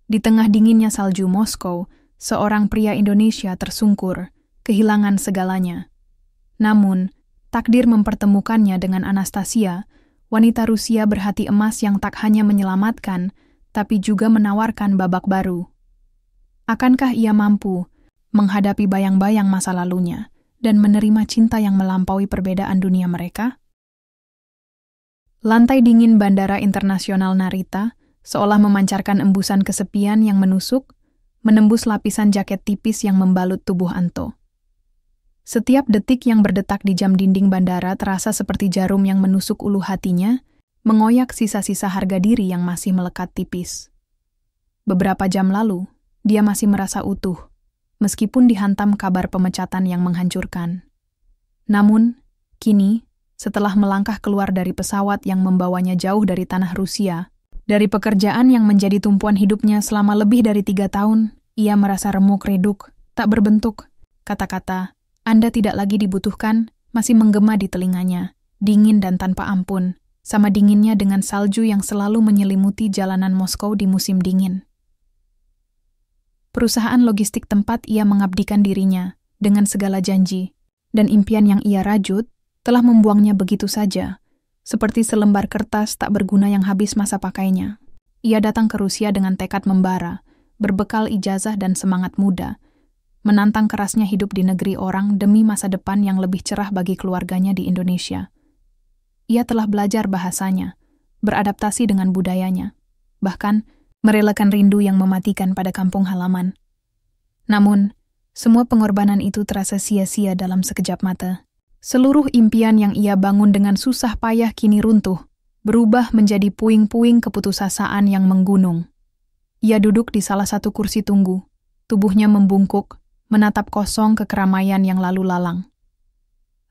Di tengah dinginnya salju Moskow, seorang pria Indonesia tersungkur, kehilangan segalanya. Namun, takdir mempertemukannya dengan Anastasia, wanita Rusia berhati emas yang tak hanya menyelamatkan, tapi juga menawarkan babak baru. Akankah ia mampu menghadapi bayang-bayang masa lalunya dan menerima cinta yang melampaui perbedaan dunia mereka? Lantai dingin Bandara Internasional Narita seolah memancarkan embusan kesepian yang menusuk, menembus lapisan jaket tipis yang membalut tubuh Anto. Setiap detik yang berdetak di jam dinding bandara terasa seperti jarum yang menusuk ulu hatinya, mengoyak sisa-sisa harga diri yang masih melekat tipis. Beberapa jam lalu, dia masih merasa utuh, meskipun dihantam kabar pemecatan yang menghancurkan. Namun, kini, setelah melangkah keluar dari pesawat yang membawanya jauh dari tanah Rusia, dari pekerjaan yang menjadi tumpuan hidupnya selama lebih dari 3 tahun, ia merasa remuk reduk, tak berbentuk. Kata-kata, "Anda tidak lagi dibutuhkan," masih menggema di telinganya, dingin dan tanpa ampun, sama dinginnya dengan salju yang selalu menyelimuti jalanan Moskow di musim dingin. Perusahaan logistik tempat ia mengabdikan dirinya, dengan segala janji, dan impian yang ia rajut, telah membuangnya begitu saja, seperti selembar kertas tak berguna yang habis masa pakainya. Ia datang ke Rusia dengan tekad membara, berbekal ijazah dan semangat muda, menantang kerasnya hidup di negeri orang demi masa depan yang lebih cerah bagi keluarganya di Indonesia. Ia telah belajar bahasanya, beradaptasi dengan budayanya, bahkan merelakan rindu yang mematikan pada kampung halaman. Namun, semua pengorbanan itu terasa sia-sia dalam sekejap mata. Seluruh impian yang ia bangun dengan susah payah kini runtuh, berubah menjadi puing-puing keputusasaan yang menggunung. Ia duduk di salah satu kursi tunggu, tubuhnya membungkuk, menatap kosong ke keramaian yang lalu lalang.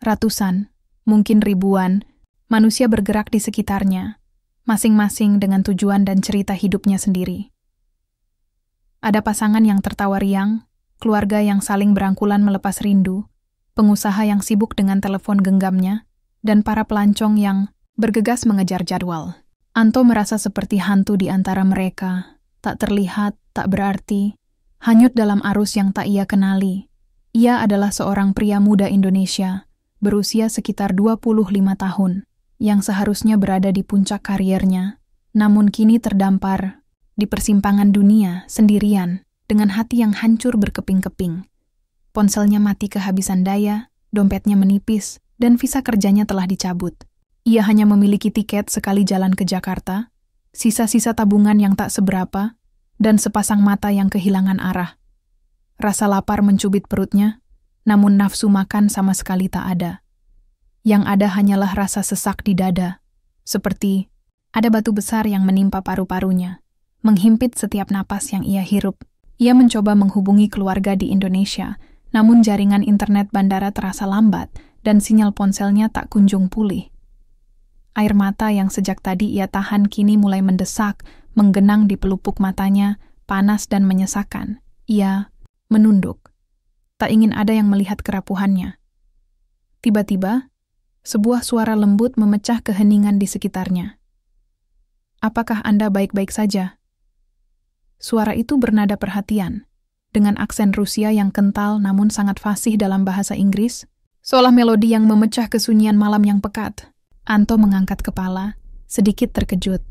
Ratusan, mungkin ribuan, manusia bergerak di sekitarnya, masing-masing dengan tujuan dan cerita hidupnya sendiri. Ada pasangan yang tertawa riang, keluarga yang saling berangkulan melepas rindu, pengusaha yang sibuk dengan telepon genggamnya, dan para pelancong yang bergegas mengejar jadwal. Anto merasa seperti hantu di antara mereka, tak terlihat, tak berarti, hanyut dalam arus yang tak ia kenali. Ia adalah seorang pria muda Indonesia, berusia sekitar 25 tahun, yang seharusnya berada di puncak kariernya, namun kini terdampar di persimpangan dunia sendirian, dengan hati yang hancur berkeping-keping. Ponselnya mati kehabisan daya, dompetnya menipis, dan visa kerjanya telah dicabut. Ia hanya memiliki tiket sekali jalan ke Jakarta, sisa-sisa tabungan yang tak seberapa, dan sepasang mata yang kehilangan arah. Rasa lapar mencubit perutnya, namun nafsu makan sama sekali tak ada. Yang ada hanyalah rasa sesak di dada, seperti ada batu besar yang menimpa paru-parunya, menghimpit setiap napas yang ia hirup. Ia mencoba menghubungi keluarga di Indonesia, namun jaringan internet bandara terasa lambat dan sinyal ponselnya tak kunjung pulih. Air mata yang sejak tadi ia tahan kini mulai mendesak, menggenang di pelupuk matanya, panas dan menyesakan. Ia menunduk. Tak ingin ada yang melihat kerapuhannya. Tiba-tiba, sebuah suara lembut memecah keheningan di sekitarnya. "Apakah Anda baik-baik saja?" Suara itu bernada perhatian, dengan aksen Rusia yang kental namun sangat fasih dalam bahasa Inggris, seolah melodi yang memecah kesunyian malam yang pekat. Anto mengangkat kepala, sedikit terkejut.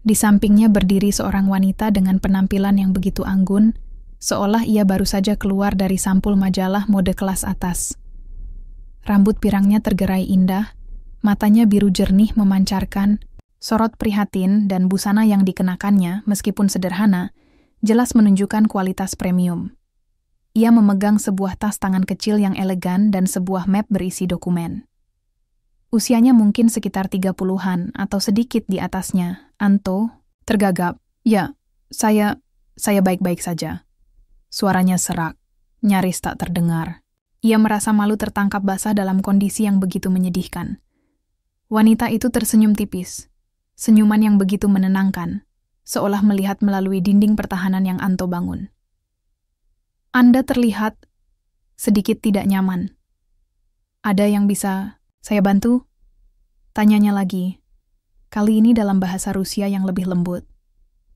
Di sampingnya berdiri seorang wanita dengan penampilan yang begitu anggun, seolah ia baru saja keluar dari sampul majalah mode kelas atas. Rambut pirangnya tergerai indah, matanya biru jernih memancarkan sorot prihatin, dan busana yang dikenakannya, meskipun sederhana, jelas menunjukkan kualitas premium. Ia memegang sebuah tas tangan kecil yang elegan dan sebuah map berisi dokumen. Usianya mungkin sekitar 30-an atau sedikit di atasnya. Anto tergagap. "Ya, saya baik-baik saja." Suaranya serak, nyaris tak terdengar. Ia merasa malu tertangkap basah dalam kondisi yang begitu menyedihkan. Wanita itu tersenyum tipis, senyuman yang begitu menenangkan, seolah melihat melalui dinding pertahanan yang Anto bangun. "Anda terlihat sedikit tidak nyaman. Ada yang bisa saya bantu?" Tanyanya lagi, kali ini dalam bahasa Rusia yang lebih lembut.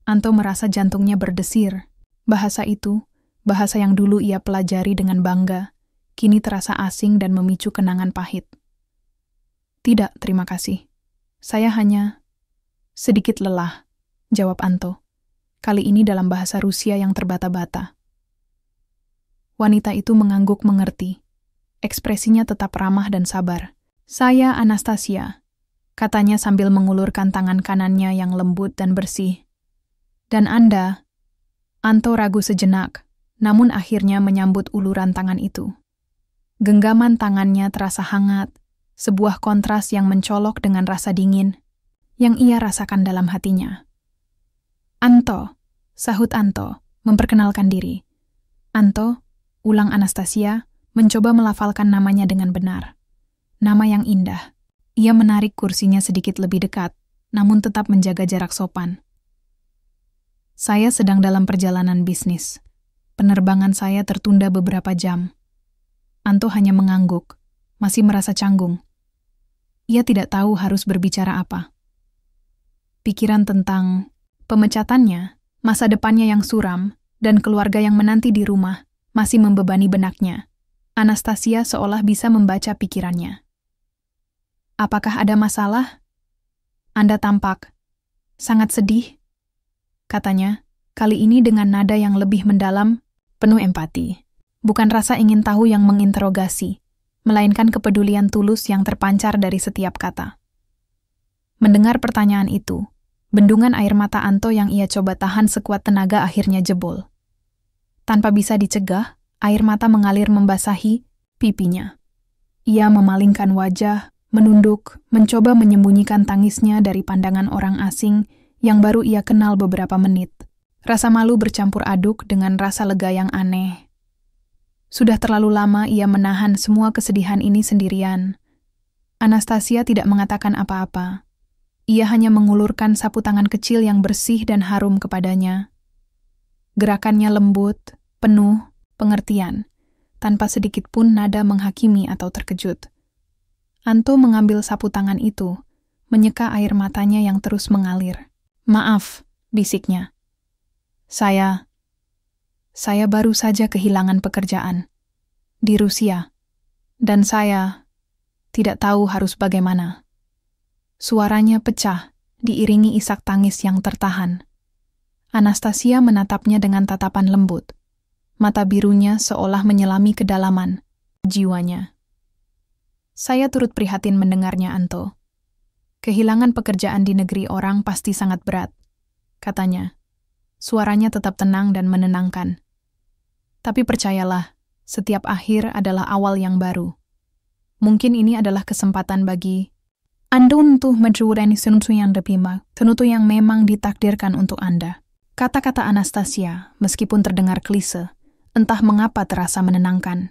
Anto merasa jantungnya berdesir. Bahasa itu, bahasa yang dulu ia pelajari dengan bangga, kini terasa asing dan memicu kenangan pahit. Tidak, terima kasih. Saya hanya sedikit lelah, jawab Anto. Kali ini dalam bahasa Rusia yang terbata-bata. Wanita itu mengangguk mengerti. Ekspresinya tetap ramah dan sabar. Saya Anastasia, katanya sambil mengulurkan tangan kanannya yang lembut dan bersih. Dan Anda? Anto ragu sejenak, namun akhirnya menyambut uluran tangan itu. Genggaman tangannya terasa hangat, sebuah kontras yang mencolok dengan rasa dingin yang ia rasakan dalam hatinya. Anto, sahut Anto, memperkenalkan diri. Anto, ulang Anastasia, mencoba melafalkan namanya dengan benar. Nama yang indah. Ia menarik kursinya sedikit lebih dekat, namun tetap menjaga jarak sopan. Saya sedang dalam perjalanan bisnis. Penerbangan saya tertunda beberapa jam. Anto hanya mengangguk, masih merasa canggung. Ia tidak tahu harus berbicara apa. Pikiran tentang pemecatannya, masa depannya yang suram, dan keluarga yang menanti di rumah masih membebani benaknya. Anastasia seolah bisa membaca pikirannya. Apakah ada masalah? Anda tampak sangat sedih, katanya, kali ini dengan nada yang lebih mendalam, penuh empati. Bukan rasa ingin tahu yang menginterogasi, melainkan kepedulian tulus yang terpancar dari setiap kata. Mendengar pertanyaan itu, bendungan air mata Anto yang ia coba tahan sekuat tenaga akhirnya jebol. Tanpa bisa dicegah, air mata mengalir membasahi pipinya. Ia memalingkan wajah, menunduk, mencoba menyembunyikan tangisnya dari pandangan orang asing yang baru ia kenal beberapa menit. Rasa malu bercampur aduk dengan rasa lega yang aneh. Sudah terlalu lama ia menahan semua kesedihan ini sendirian. Anastasia tidak mengatakan apa-apa. Ia hanya mengulurkan sapu tangan kecil yang bersih dan harum kepadanya. Gerakannya lembut, penuh pengertian, tanpa sedikit pun nada menghakimi atau terkejut. Anto mengambil sapu tangan itu, menyeka air matanya yang terus mengalir. Maaf, bisiknya. Saya baru saja kehilangan pekerjaan di Rusia, dan saya tidak tahu harus bagaimana. Suaranya pecah, diiringi isak tangis yang tertahan. Anastasia menatapnya dengan tatapan lembut. Mata birunya seolah menyelami kedalaman jiwanya. Saya turut prihatin mendengarnya, Anto. Kehilangan pekerjaan di negeri orang pasti sangat berat, katanya. Suaranya tetap tenang dan menenangkan. Tapi percayalah, setiap akhir adalah awal yang baru. Mungkin ini adalah kesempatan bagi Anda untuk menjalani sesuatu yang lebih baik, sesuatu yang memang ditakdirkan untuk Anda. Kata-kata Anastasia, meskipun terdengar klise, entah mengapa terasa menenangkan.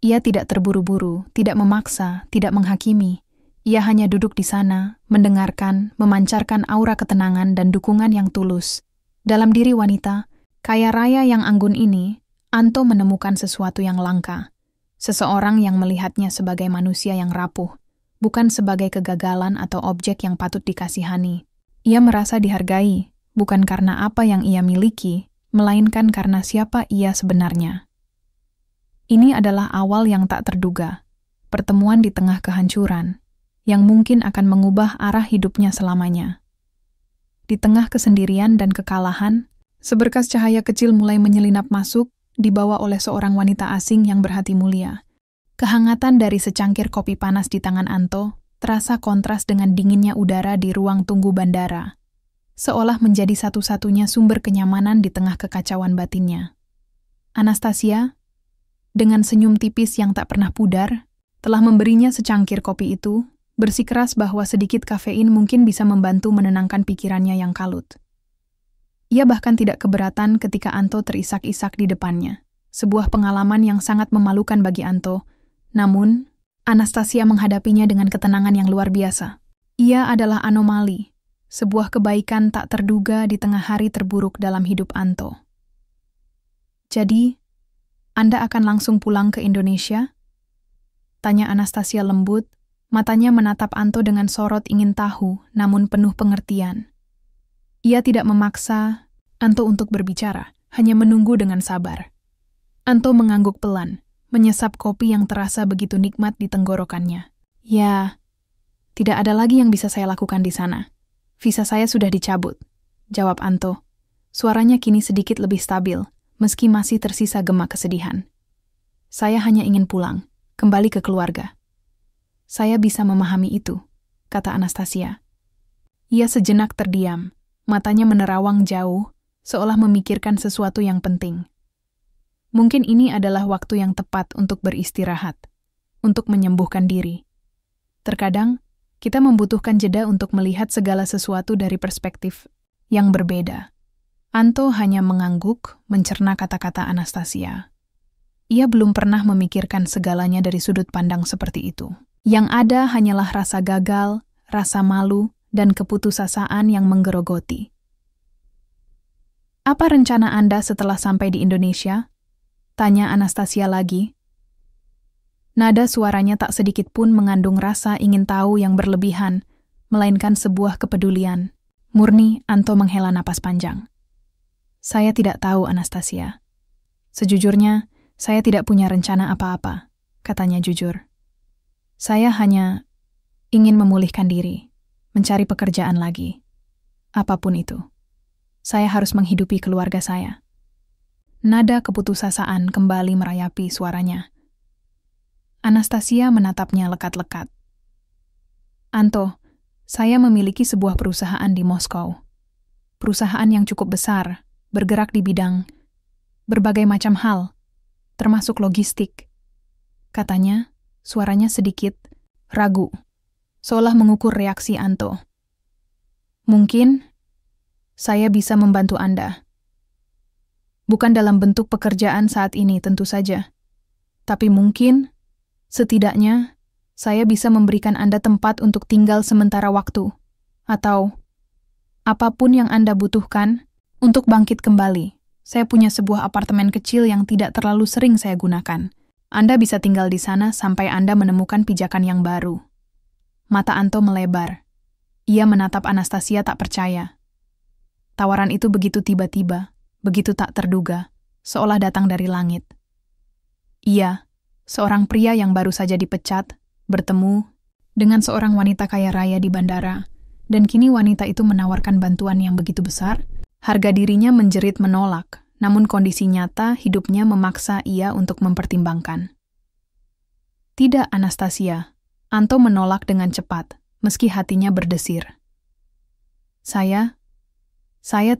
Ia tidak terburu-buru, tidak memaksa, tidak menghakimi. Ia hanya duduk di sana, mendengarkan, memancarkan aura ketenangan dan dukungan yang tulus. Dalam diri wanita, kaya raya yang anggun ini, Anto menemukan sesuatu yang langka. Seseorang yang melihatnya sebagai manusia yang rapuh, bukan sebagai kegagalan atau objek yang patut dikasihani. Ia merasa dihargai, bukan karena apa yang ia miliki, melainkan karena siapa ia sebenarnya. Ini adalah awal yang tak terduga, pertemuan di tengah kehancuran, yang mungkin akan mengubah arah hidupnya selamanya. Di tengah kesendirian dan kekalahan, seberkas cahaya kecil mulai menyelinap masuk, dibawa oleh seorang wanita asing yang berhati mulia. Kehangatan dari secangkir kopi panas di tangan Anto terasa kontras dengan dinginnya udara di ruang tunggu bandara, seolah menjadi satu-satunya sumber kenyamanan di tengah kekacauan batinnya. Anastasia, dengan senyum tipis yang tak pernah pudar, telah memberinya secangkir kopi itu, bersikeras bahwa sedikit kafein mungkin bisa membantu menenangkan pikirannya yang kalut. Ia bahkan tidak keberatan ketika Anto terisak-isak di depannya. Sebuah pengalaman yang sangat memalukan bagi Anto. Namun, Anastasia menghadapinya dengan ketenangan yang luar biasa. Ia adalah anomali, sebuah kebaikan tak terduga di tengah hari terburuk dalam hidup Anto. Jadi, Anda akan langsung pulang ke Indonesia? Tanya Anastasia lembut, matanya menatap Anto dengan sorot ingin tahu, namun penuh pengertian. Ia tidak memaksa, Anto untuk berbicara, hanya menunggu dengan sabar. Anto mengangguk pelan, menyesap kopi yang terasa begitu nikmat di tenggorokannya. Ya, tidak ada lagi yang bisa saya lakukan di sana. Visa saya sudah dicabut, jawab Anto. Suaranya kini sedikit lebih stabil, meski masih tersisa gema kesedihan. Saya hanya ingin pulang, kembali ke keluarga. Saya bisa memahami itu, kata Anastasia. Ia sejenak terdiam, matanya menerawang jauh, seolah memikirkan sesuatu yang penting. Mungkin ini adalah waktu yang tepat untuk beristirahat, untuk menyembuhkan diri. Terkadang, kita membutuhkan jeda untuk melihat segala sesuatu dari perspektif yang berbeda. Anto hanya mengangguk, mencerna kata-kata Anastasia. Ia belum pernah memikirkan segalanya dari sudut pandang seperti itu. Yang ada hanyalah rasa gagal, rasa malu, dan keputusasaan yang menggerogoti. Apa rencana Anda setelah sampai di Indonesia? Tanya Anastasia lagi. Nada suaranya tak sedikit pun mengandung rasa ingin tahu yang berlebihan, melainkan sebuah kepedulian. Murni, Anto menghela napas panjang. Saya tidak tahu, Anastasia. Sejujurnya, saya tidak punya rencana apa-apa, katanya jujur. Saya hanya ingin memulihkan diri, mencari pekerjaan lagi. Apapun itu. Saya harus menghidupi keluarga saya. Nada keputusasaan kembali merayapi suaranya. Anastasia menatapnya lekat-lekat. Anto, saya memiliki sebuah perusahaan di Moskow. Perusahaan yang cukup besar, bergerak di bidang berbagai macam hal, termasuk logistik. Katanya, suaranya sedikit ragu, seolah mengukur reaksi Anto. Mungkin saya bisa membantu Anda. Bukan dalam bentuk pekerjaan saat ini tentu saja, tapi mungkin, setidaknya, saya bisa memberikan Anda tempat untuk tinggal sementara waktu, atau apapun yang Anda butuhkan untuk bangkit kembali. Saya punya sebuah apartemen kecil yang tidak terlalu sering saya gunakan. Anda bisa tinggal di sana sampai Anda menemukan pijakan yang baru. Mata Anto melebar. Ia menatap Anastasia tak percaya. Tawaran itu begitu tiba-tiba, begitu tak terduga, seolah datang dari langit. Ia, seorang pria yang baru saja dipecat, bertemu dengan seorang wanita kaya raya di bandara, dan kini wanita itu menawarkan bantuan yang begitu besar. Harga dirinya menjerit menolak, namun kondisi nyata hidupnya memaksa ia untuk mempertimbangkan. Tidak, Anastasia. Anto menolak dengan cepat, meski hatinya berdesir. Saya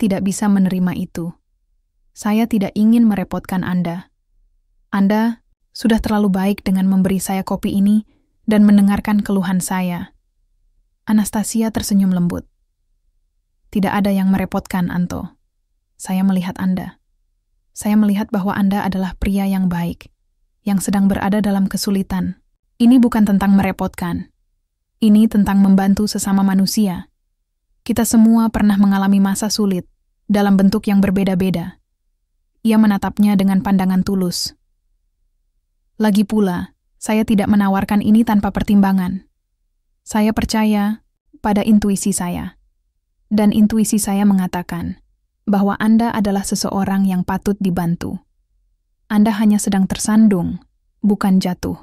tidak bisa menerima itu. Saya tidak ingin merepotkan Anda. Anda sudah terlalu baik dengan memberi saya kopi ini dan mendengarkan keluhan saya. Anastasia tersenyum lembut. Tidak ada yang merepotkan, Anto. Saya melihat Anda. Saya melihat bahwa Anda adalah pria yang baik, yang sedang berada dalam kesulitan. Ini bukan tentang merepotkan. Ini tentang membantu sesama manusia. Kita semua pernah mengalami masa sulit, dalam bentuk yang berbeda-beda. Ia menatapnya dengan pandangan tulus. Lagi pula, saya tidak menawarkan ini tanpa pertimbangan. Saya percaya pada intuisi saya. Dan intuisi saya mengatakan bahwa Anda adalah seseorang yang patut dibantu. Anda hanya sedang tersandung, bukan jatuh.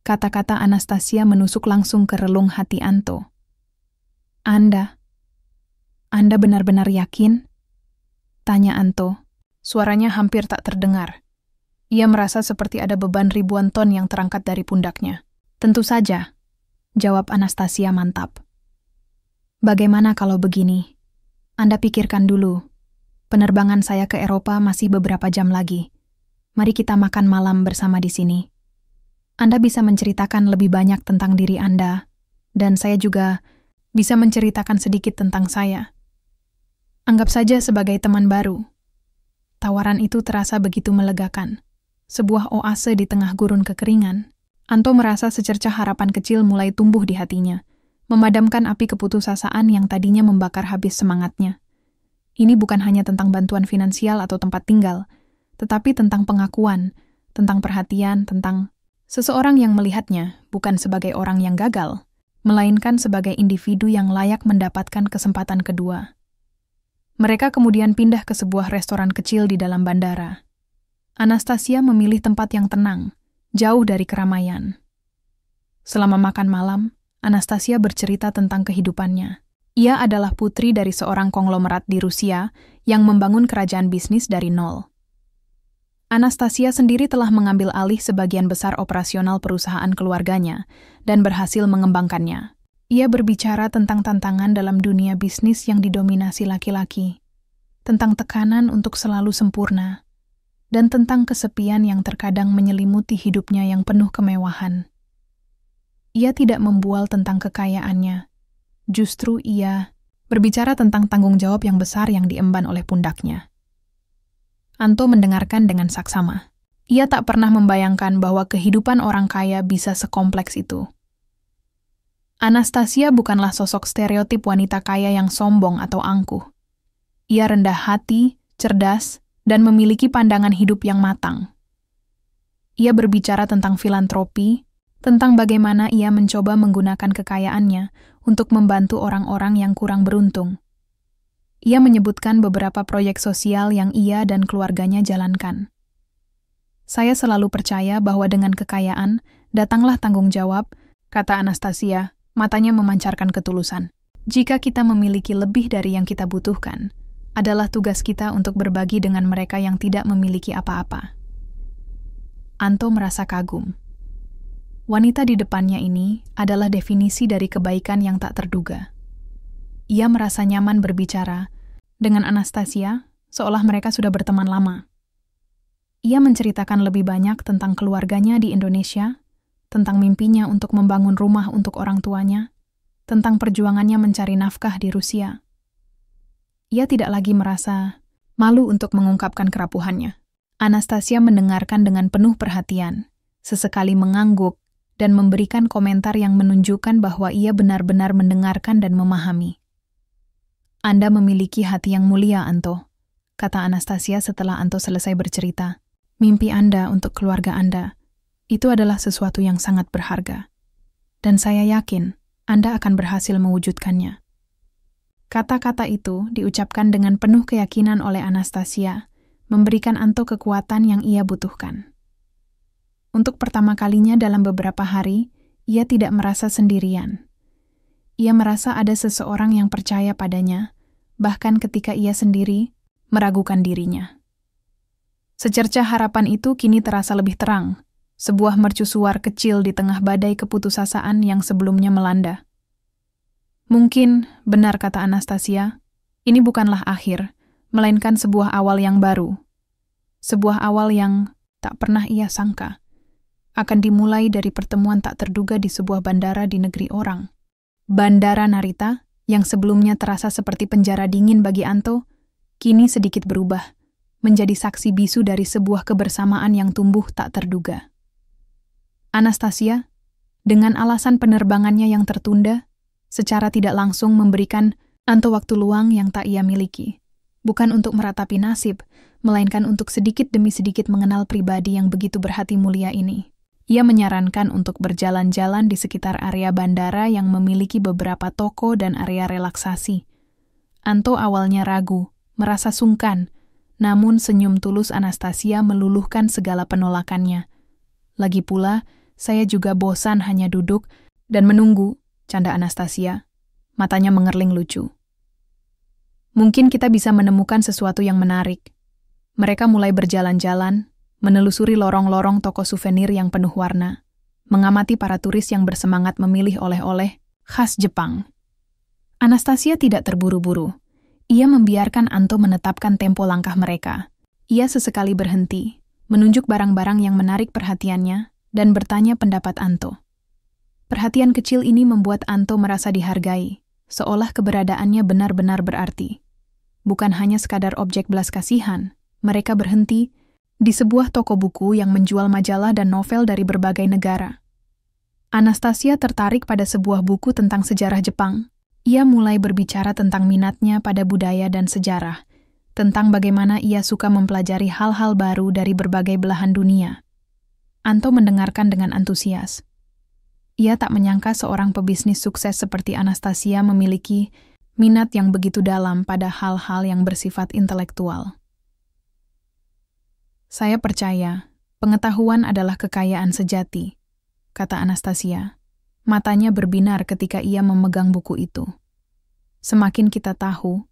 Kata-kata Anastasia menusuk langsung ke relung hati Anto. Anda benar-benar yakin? Tanya Anto. Suaranya hampir tak terdengar. Ia merasa seperti ada beban ribuan ton yang terangkat dari pundaknya. Tentu saja, jawab Anastasia mantap. Bagaimana kalau begini? Anda pikirkan dulu. Penerbangan saya ke Eropa masih beberapa jam lagi. Mari kita makan malam bersama di sini. Anda bisa menceritakan lebih banyak tentang diri Anda, dan saya juga bisa menceritakan sedikit tentang saya. Anggap saja sebagai teman baru. Tawaran itu terasa begitu melegakan. Sebuah oase di tengah gurun kekeringan. Anto merasa secercah harapan kecil mulai tumbuh di hatinya, memadamkan api keputusasaan yang tadinya membakar habis semangatnya. Ini bukan hanya tentang bantuan finansial atau tempat tinggal, tetapi tentang pengakuan, tentang perhatian, tentang seseorang yang melihatnya bukan sebagai orang yang gagal, melainkan sebagai individu yang layak mendapatkan kesempatan kedua. Mereka kemudian pindah ke sebuah restoran kecil di dalam bandara. Anastasia memilih tempat yang tenang, jauh dari keramaian. Selama makan malam, Anastasia bercerita tentang kehidupannya. Ia adalah putri dari seorang konglomerat di Rusia yang membangun kerajaan bisnis dari nol. Anastasia sendiri telah mengambil alih sebagian besar operasional perusahaan keluarganya dan berhasil mengembangkannya. Ia berbicara tentang tantangan dalam dunia bisnis yang didominasi laki-laki, tentang tekanan untuk selalu sempurna, dan tentang kesepian yang terkadang menyelimuti hidupnya yang penuh kemewahan. Ia tidak membual tentang kekayaannya, justru ia berbicara tentang tanggung jawab yang besar yang diemban oleh pundaknya. Anto mendengarkan dengan saksama. Ia tak pernah membayangkan bahwa kehidupan orang kaya bisa sekompleks itu. Anastasia bukanlah sosok stereotip wanita kaya yang sombong atau angkuh. Ia rendah hati, cerdas, dan memiliki pandangan hidup yang matang. Ia berbicara tentang filantropi, tentang bagaimana ia mencoba menggunakan kekayaannya untuk membantu orang-orang yang kurang beruntung. Ia menyebutkan beberapa proyek sosial yang ia dan keluarganya jalankan. Saya selalu percaya bahwa dengan kekayaan, datanglah tanggung jawab, kata Anastasia, matanya memancarkan ketulusan. Jika kita memiliki lebih dari yang kita butuhkan, adalah tugas kita untuk berbagi dengan mereka yang tidak memiliki apa-apa. Anto merasa kagum. Wanita di depannya ini adalah definisi dari kebaikan yang tak terduga. Ia merasa nyaman berbicara dengan Anastasia, seolah mereka sudah berteman lama. Ia menceritakan lebih banyak tentang keluarganya di Indonesia, tentang mimpinya untuk membangun rumah untuk orang tuanya, tentang perjuangannya mencari nafkah di Rusia. Ia tidak lagi merasa malu untuk mengungkapkan kerapuhannya. Anastasia mendengarkan dengan penuh perhatian, sesekali mengangguk, dan memberikan komentar yang menunjukkan bahwa ia benar-benar mendengarkan dan memahami. Anda memiliki hati yang mulia, Anto, kata Anastasia setelah Anto selesai bercerita. Mimpi Anda untuk keluarga Anda, itu adalah sesuatu yang sangat berharga. Dan saya yakin Anda akan berhasil mewujudkannya. Kata-kata itu diucapkan dengan penuh keyakinan oleh Anastasia, memberikan Anto kekuatan yang ia butuhkan. Untuk pertama kalinya dalam beberapa hari, ia tidak merasa sendirian. Ia merasa ada seseorang yang percaya padanya, bahkan ketika ia sendiri meragukan dirinya. Secercah harapan itu kini terasa lebih terang, sebuah mercusuar kecil di tengah badai keputusasaan yang sebelumnya melanda. Mungkin, benar kata Anastasia, ini bukanlah akhir, melainkan sebuah awal yang baru. Sebuah awal yang tak pernah ia sangka akan dimulai dari pertemuan tak terduga di sebuah bandara di negeri orang. Bandara Narita, yang sebelumnya terasa seperti penjara dingin bagi Anto, kini sedikit berubah, menjadi saksi bisu dari sebuah kebersamaan yang tumbuh tak terduga. Anastasia, dengan alasan penerbangannya yang tertunda, secara tidak langsung memberikan Anto waktu luang yang tak ia miliki. Bukan untuk meratapi nasib, melainkan untuk sedikit demi sedikit mengenal pribadi yang begitu berhati mulia ini. Ia menyarankan untuk berjalan-jalan di sekitar area bandara yang memiliki beberapa toko dan area relaksasi. Anto awalnya ragu, merasa sungkan, namun senyum tulus Anastasia meluluhkan segala penolakannya. Lagi pula, saya juga bosan hanya duduk dan menunggu, canda Anastasia. Matanya mengerling lucu. Mungkin kita bisa menemukan sesuatu yang menarik. Mereka mulai berjalan-jalan, menelusuri lorong-lorong toko souvenir yang penuh warna, mengamati para turis yang bersemangat memilih oleh-oleh khas Jepang. Anastasia tidak terburu-buru. Ia membiarkan Anto menetapkan tempo langkah mereka. Ia sesekali berhenti, menunjuk barang-barang yang menarik perhatiannya, dan bertanya pendapat Anto. Perhatian kecil ini membuat Anto merasa dihargai, seolah keberadaannya benar-benar berarti. Bukan hanya sekadar objek belas kasihan, mereka berhenti di sebuah toko buku yang menjual majalah dan novel dari berbagai negara. Anastasia tertarik pada sebuah buku tentang sejarah Jepang. Ia mulai berbicara tentang minatnya pada budaya dan sejarah, tentang bagaimana ia suka mempelajari hal-hal baru dari berbagai belahan dunia. Anto mendengarkan dengan antusias. Ia tak menyangka seorang pebisnis sukses seperti Anastasia memiliki minat yang begitu dalam pada hal-hal yang bersifat intelektual. Saya percaya pengetahuan adalah kekayaan sejati, kata Anastasia. Matanya berbinar ketika ia memegang buku itu. Semakin kita tahu,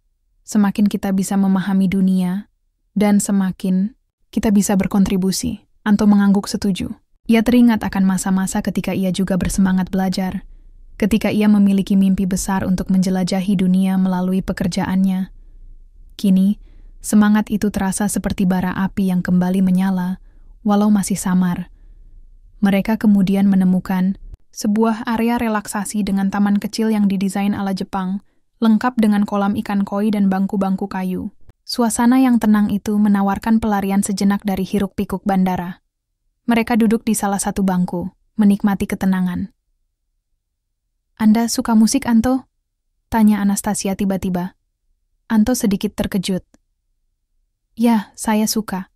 semakin kita bisa memahami dunia, dan semakin kita bisa berkontribusi. Anto mengangguk setuju. Ia teringat akan masa-masa ketika ia juga bersemangat belajar, ketika ia memiliki mimpi besar untuk menjelajahi dunia melalui pekerjaannya. Kini, semangat itu terasa seperti bara api yang kembali menyala, walau masih samar. Mereka kemudian menemukan sebuah area relaksasi dengan taman kecil yang didesain ala Jepang, lengkap dengan kolam ikan koi dan bangku-bangku kayu. Suasana yang tenang itu menawarkan pelarian sejenak dari hiruk-pikuk bandara. Mereka duduk di salah satu bangku, menikmati ketenangan. "Anda suka musik, Anto?" tanya Anastasia tiba-tiba. Anto sedikit terkejut. "Ya, saya suka.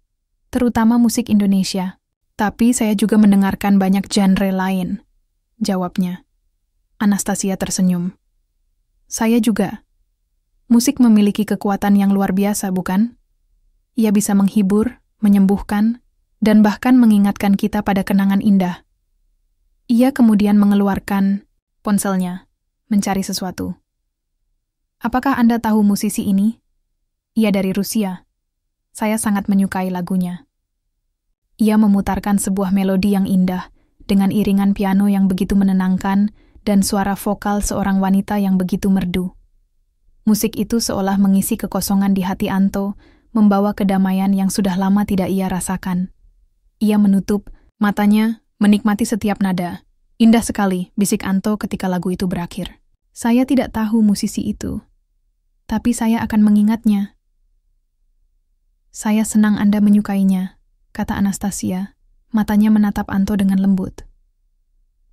Terutama musik Indonesia. Tapi saya juga mendengarkan banyak genre lain," jawabnya. Anastasia tersenyum. "Saya juga. Musik memiliki kekuatan yang luar biasa, bukan? Ia bisa menghibur, menyembuhkan, dan bahkan mengingatkan kita pada kenangan indah." Ia kemudian mengeluarkan ponselnya, mencari sesuatu. "Apakah Anda tahu musisi ini? Ia dari Rusia. Saya sangat menyukai lagunya." Ia memutarkan sebuah melodi yang indah, dengan iringan piano yang begitu menenangkan dan suara vokal seorang wanita yang begitu merdu. Musik itu seolah mengisi kekosongan di hati Anto, membawa kedamaian yang sudah lama tidak ia rasakan. Ia menutup matanya, menikmati setiap nada. "Indah sekali," bisik Anto ketika lagu itu berakhir. "Saya tidak tahu musisi itu, tapi saya akan mengingatnya." "Saya senang Anda menyukainya," kata Anastasia, matanya menatap Anto dengan lembut.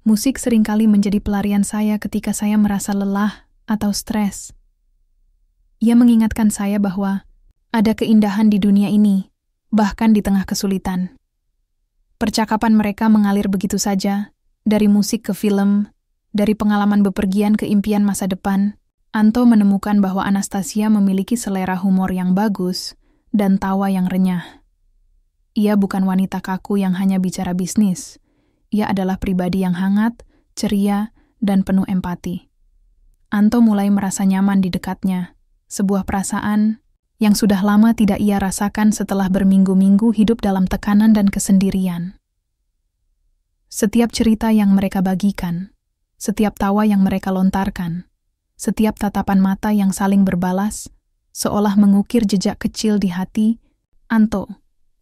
"Musik seringkali menjadi pelarian saya ketika saya merasa lelah atau stres. Ia mengingatkan saya bahwa ada keindahan di dunia ini, bahkan di tengah kesulitan." Percakapan mereka mengalir begitu saja, dari musik ke film, dari pengalaman bepergian ke impian masa depan. Anto menemukan bahwa Anastasia memiliki selera humor yang bagus dan tawa yang renyah. Ia bukan wanita kaku yang hanya bicara bisnis. Ia adalah pribadi yang hangat, ceria, dan penuh empati. Anto mulai merasa nyaman di dekatnya, sebuah perasaan yang sudah lama tidak ia rasakan setelah berminggu-minggu hidup dalam tekanan dan kesendirian. Setiap cerita yang mereka bagikan, setiap tawa yang mereka lontarkan, setiap tatapan mata yang saling berbalas, seolah mengukir jejak kecil di hati Anto.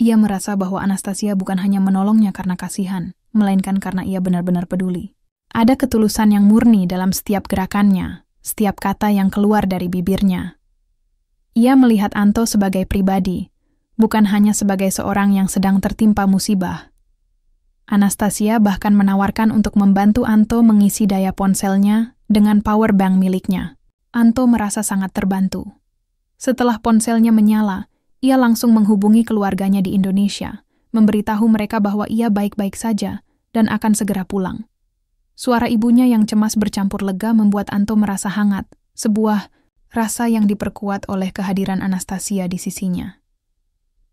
Ia merasa bahwa Anastasia bukan hanya menolongnya karena kasihan, melainkan karena ia benar-benar peduli. Ada ketulusan yang murni dalam setiap gerakannya, setiap kata yang keluar dari bibirnya. Ia melihat Anto sebagai pribadi, bukan hanya sebagai seorang yang sedang tertimpa musibah. Anastasia bahkan menawarkan untuk membantu Anto mengisi daya ponselnya dengan power bank miliknya. Anto merasa sangat terbantu. Setelah ponselnya menyala, ia langsung menghubungi keluarganya di Indonesia, memberitahu mereka bahwa ia baik-baik saja dan akan segera pulang. Suara ibunya yang cemas bercampur lega membuat Anto merasa hangat, sebuah rasa yang diperkuat oleh kehadiran Anastasia di sisinya.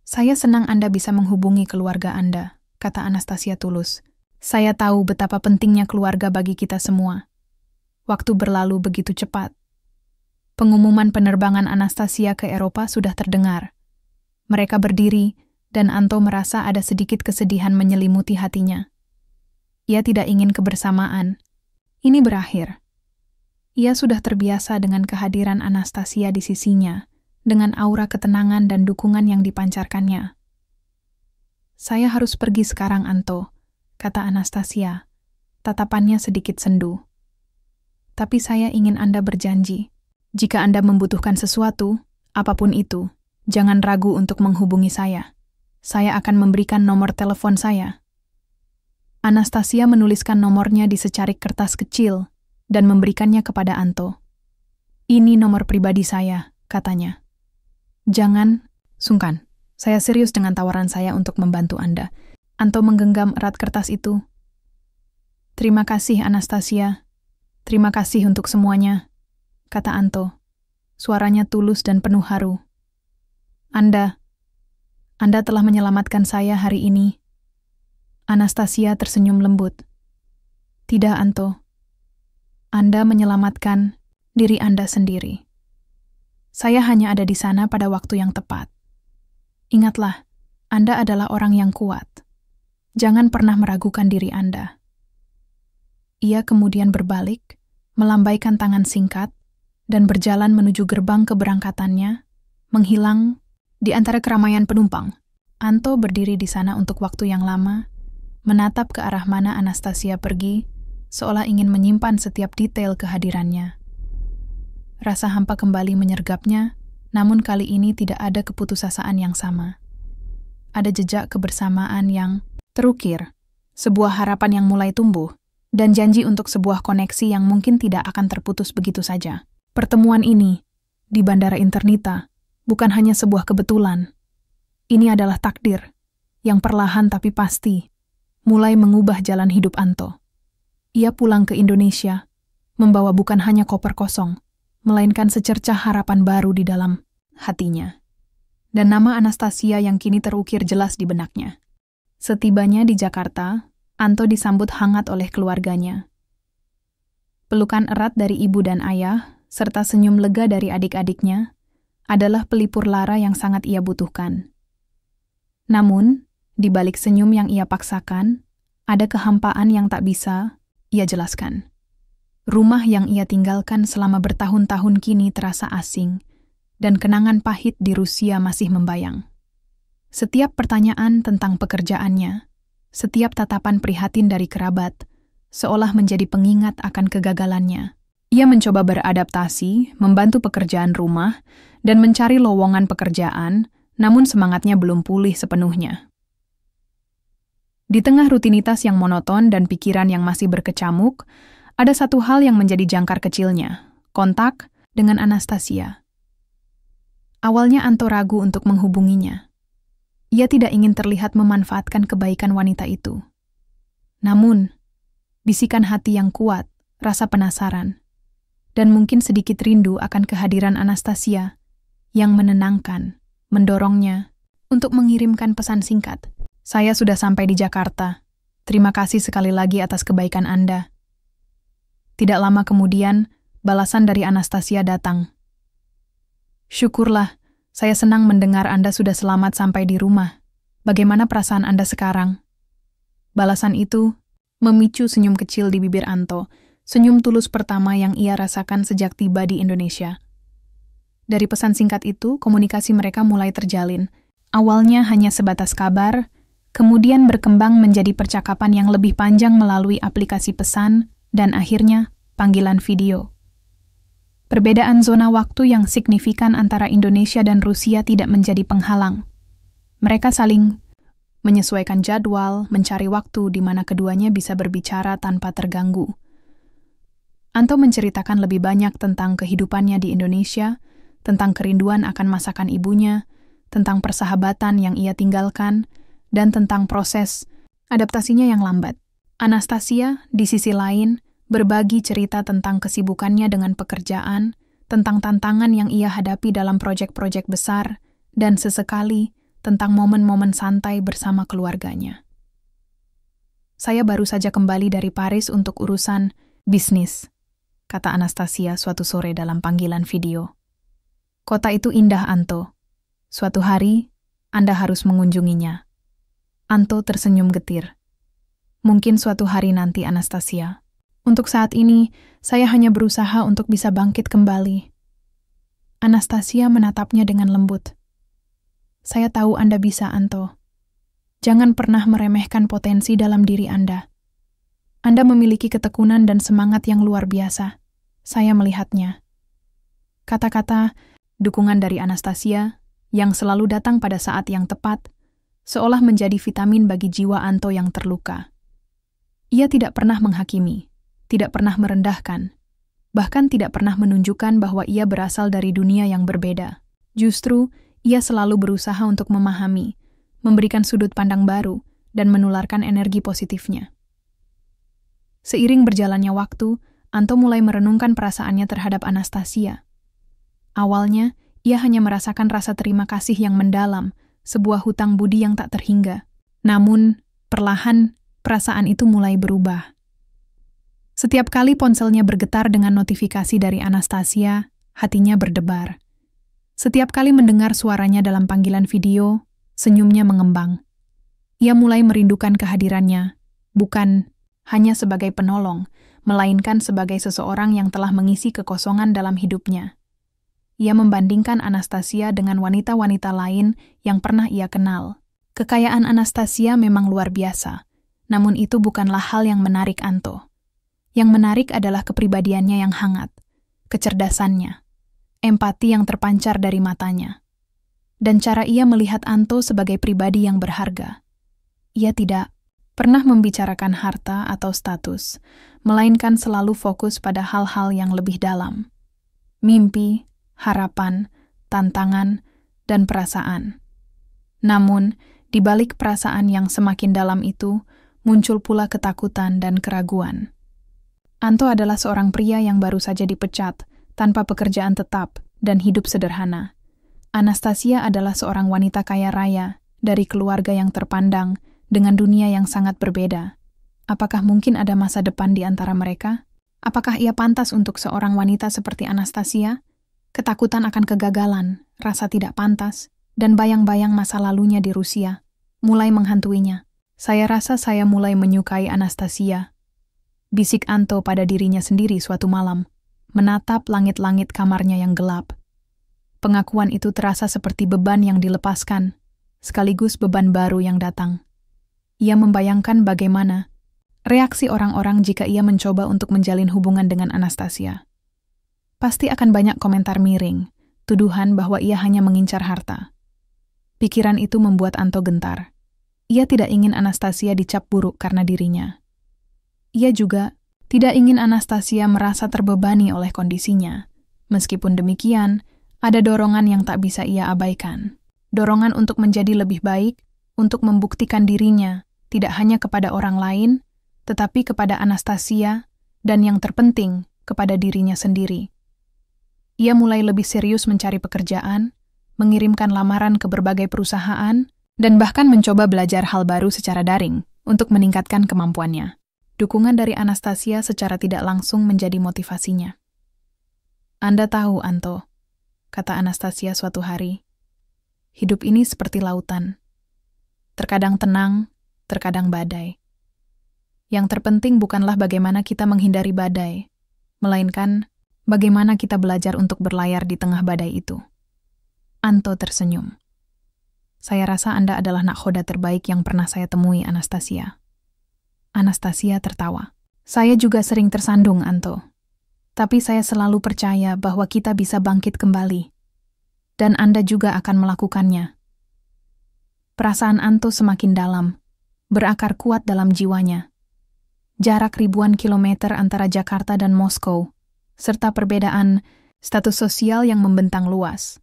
"Saya senang Anda bisa menghubungi keluarga Anda," kata Anastasia tulus. "Saya tahu betapa pentingnya keluarga bagi kita semua." Waktu berlalu begitu cepat. Pengumuman penerbangan Anastasia ke Eropa sudah terdengar. Mereka berdiri, dan Anto merasa ada sedikit kesedihan menyelimuti hatinya. Ia tidak ingin kebersamaan ini berakhir. Ia sudah terbiasa dengan kehadiran Anastasia di sisinya, dengan aura ketenangan dan dukungan yang dipancarkannya. "Saya harus pergi sekarang, Anto," kata Anastasia. Tatapannya sedikit sendu. "Tapi saya ingin Anda berjanji. Jika Anda membutuhkan sesuatu, apapun itu, jangan ragu untuk menghubungi saya. Saya akan memberikan nomor telepon saya." Anastasia menuliskan nomornya di secarik kertas kecil dan memberikannya kepada Anto. "Ini nomor pribadi saya," katanya. "Jangan sungkan. Saya serius dengan tawaran saya untuk membantu Anda." Anto menggenggam erat kertas itu. "Terima kasih, Anastasia. Terima kasih untuk semuanya," kata Anto. Suaranya tulus dan penuh haru. Anda telah menyelamatkan saya hari ini. Anastasia tersenyum lembut. Tidak, Anto. Anda menyelamatkan diri Anda sendiri. Saya hanya ada di sana pada waktu yang tepat. Ingatlah, Anda adalah orang yang kuat. Jangan pernah meragukan diri Anda. Ia kemudian berbalik, melambaikan tangan singkat, dan berjalan menuju gerbang keberangkatannya, menghilang di antara keramaian penumpang. Anto berdiri di sana untuk waktu yang lama, menatap ke arah mana Anastasia pergi, seolah ingin menyimpan setiap detail kehadirannya. Rasa hampa kembali menyergapnya, namun kali ini tidak ada keputusasaan yang sama. Ada jejak kebersamaan yang terukir, sebuah harapan yang mulai tumbuh, dan janji untuk sebuah koneksi yang mungkin tidak akan terputus begitu saja. Pertemuan ini, di Bandara Internita, bukan hanya sebuah kebetulan. Ini adalah takdir, yang perlahan tapi pasti, mulai mengubah jalan hidup Anto. Ia pulang ke Indonesia, membawa bukan hanya koper kosong, melainkan secercah harapan baru di dalam hatinya. Dan nama Anastasia yang kini terukir jelas di benaknya. Setibanya di Jakarta, Anto disambut hangat oleh keluarganya. Pelukan erat dari ibu dan ayah, serta senyum lega dari adik-adiknya, adalah pelipur lara yang sangat ia butuhkan. Namun, di balik senyum yang ia paksakan, ada kehampaan yang tak bisa ia jelaskan. Rumah yang ia tinggalkan selama bertahun-tahun kini terasa asing, dan kenangan pahit di Rusia masih membayang. Setiap pertanyaan tentang pekerjaannya, setiap tatapan prihatin dari kerabat, seolah menjadi pengingat akan kegagalannya. Ia mencoba beradaptasi, membantu pekerjaan rumah, dan mencari lowongan pekerjaan, namun semangatnya belum pulih sepenuhnya. Di tengah rutinitas yang monoton dan pikiran yang masih berkecamuk, ada satu hal yang menjadi jangkar kecilnya, kontak dengan Anastasia. Awalnya Anto ragu untuk menghubunginya. Ia tidak ingin terlihat memanfaatkan kebaikan wanita itu. Namun, bisikan hati yang kuat, rasa penasaran, dan mungkin sedikit rindu akan kehadiran Anastasia yang menenangkan, mendorongnya untuk mengirimkan pesan singkat. Saya sudah sampai di Jakarta. Terima kasih sekali lagi atas kebaikan Anda. Tidak lama kemudian, balasan dari Anastasia datang. Syukurlah, saya senang mendengar Anda sudah selamat sampai di rumah. Bagaimana perasaan Anda sekarang? Balasan itu memicu senyum kecil di bibir Anto, senyum tulus pertama yang ia rasakan sejak tiba di Indonesia. Dari pesan singkat itu, komunikasi mereka mulai terjalin. Awalnya hanya sebatas kabar, kemudian berkembang menjadi percakapan yang lebih panjang melalui aplikasi pesan, dan akhirnya panggilan video. Perbedaan zona waktu yang signifikan antara Indonesia dan Rusia tidak menjadi penghalang. Mereka saling menyesuaikan jadwal, mencari waktu di mana keduanya bisa berbicara tanpa terganggu. Anto menceritakan lebih banyak tentang kehidupannya di Indonesia, tentang kerinduan akan masakan ibunya, tentang persahabatan yang ia tinggalkan, dan tentang proses adaptasinya yang lambat. Anastasia, di sisi lain, berbagi cerita tentang kesibukannya dengan pekerjaan, tentang tantangan yang ia hadapi dalam proyek-proyek besar, dan sesekali tentang momen-momen santai bersama keluarganya. Saya baru saja kembali dari Paris untuk urusan bisnis, kata Anastasia suatu sore dalam panggilan video. Kota itu indah, Anto. Suatu hari, Anda harus mengunjunginya. Anto tersenyum getir. Mungkin suatu hari nanti, Anastasia. Untuk saat ini, saya hanya berusaha untuk bisa bangkit kembali. Anastasia menatapnya dengan lembut. Saya tahu Anda bisa, Anto. Jangan pernah meremehkan potensi dalam diri Anda. Anda memiliki ketekunan dan semangat yang luar biasa. Saya melihatnya. Kata-kata dukungan dari Anastasia, yang selalu datang pada saat yang tepat, seolah menjadi vitamin bagi jiwa Anto yang terluka. Ia tidak pernah menghakimi, tidak pernah merendahkan, bahkan tidak pernah menunjukkan bahwa ia berasal dari dunia yang berbeda. Justru, ia selalu berusaha untuk memahami, memberikan sudut pandang baru, dan menularkan energi positifnya. Seiring berjalannya waktu, Anto mulai merenungkan perasaannya terhadap Anastasia. Awalnya, ia hanya merasakan rasa terima kasih yang mendalam, sebuah hutang budi yang tak terhingga. Namun, perlahan, perasaan itu mulai berubah. Setiap kali ponselnya bergetar dengan notifikasi dari Anastasia, hatinya berdebar. Setiap kali mendengar suaranya dalam panggilan video, senyumnya mengembang. Ia mulai merindukan kehadirannya, bukan hanya sebagai penolong, melainkan sebagai seseorang yang telah mengisi kekosongan dalam hidupnya. Ia membandingkan Anastasia dengan wanita-wanita lain yang pernah ia kenal. Kekayaan Anastasia memang luar biasa, namun itu bukanlah hal yang menarik Anto. Yang menarik adalah kepribadiannya yang hangat, kecerdasannya, empati yang terpancar dari matanya, dan cara ia melihat Anto sebagai pribadi yang berharga. Ia tidak pernah membicarakan harta atau status, melainkan selalu fokus pada hal-hal yang lebih dalam. Mimpi, harapan, tantangan, dan perasaan. Namun, di balik perasaan yang semakin dalam itu, muncul pula ketakutan dan keraguan. Anto adalah seorang pria yang baru saja dipecat, tanpa pekerjaan tetap, dan hidup sederhana. Anastasia adalah seorang wanita kaya raya, dari keluarga yang terpandang, dengan dunia yang sangat berbeda. Apakah mungkin ada masa depan di antara mereka? Apakah ia pantas untuk seorang wanita seperti Anastasia? Ketakutan akan kegagalan, rasa tidak pantas, dan bayang-bayang masa lalunya di Rusia mulai menghantuinya. Saya rasa saya mulai menyukai Anastasia, bisik Anto pada dirinya sendiri suatu malam, menatap langit-langit kamarnya yang gelap. Pengakuan itu terasa seperti beban yang dilepaskan, sekaligus beban baru yang datang. Ia membayangkan bagaimana reaksi orang-orang jika ia mencoba untuk menjalin hubungan dengan Anastasia. Pasti akan banyak komentar miring, tuduhan bahwa ia hanya mengincar harta. Pikiran itu membuat Anto gentar. Ia tidak ingin Anastasia dicap buruk karena dirinya. Ia juga tidak ingin Anastasia merasa terbebani oleh kondisinya. Meskipun demikian, ada dorongan yang tak bisa ia abaikan. Dorongan untuk menjadi lebih baik, untuk membuktikan dirinya, tidak hanya kepada orang lain, tetapi kepada Anastasia, dan yang terpenting, kepada dirinya sendiri. Ia mulai lebih serius mencari pekerjaan, mengirimkan lamaran ke berbagai perusahaan, dan bahkan mencoba belajar hal baru secara daring untuk meningkatkan kemampuannya. Dukungan dari Anastasia secara tidak langsung menjadi motivasinya. Anda tahu, Anto, kata Anastasia suatu hari, hidup ini seperti lautan. Terkadang tenang, terkadang badai. Yang terpenting bukanlah bagaimana kita menghindari badai, melainkan bagaimana kita belajar untuk berlayar di tengah badai itu. Anto tersenyum. Saya rasa Anda adalah nakhoda terbaik yang pernah saya temui, Anastasia. Anastasia tertawa. Saya juga sering tersandung, Anto. Tapi saya selalu percaya bahwa kita bisa bangkit kembali. Dan Anda juga akan melakukannya. Perasaan Anto semakin dalam, berakar kuat dalam jiwanya. Jarak ribuan kilometer antara Jakarta dan Moskow, serta perbedaan status sosial yang membentang luas,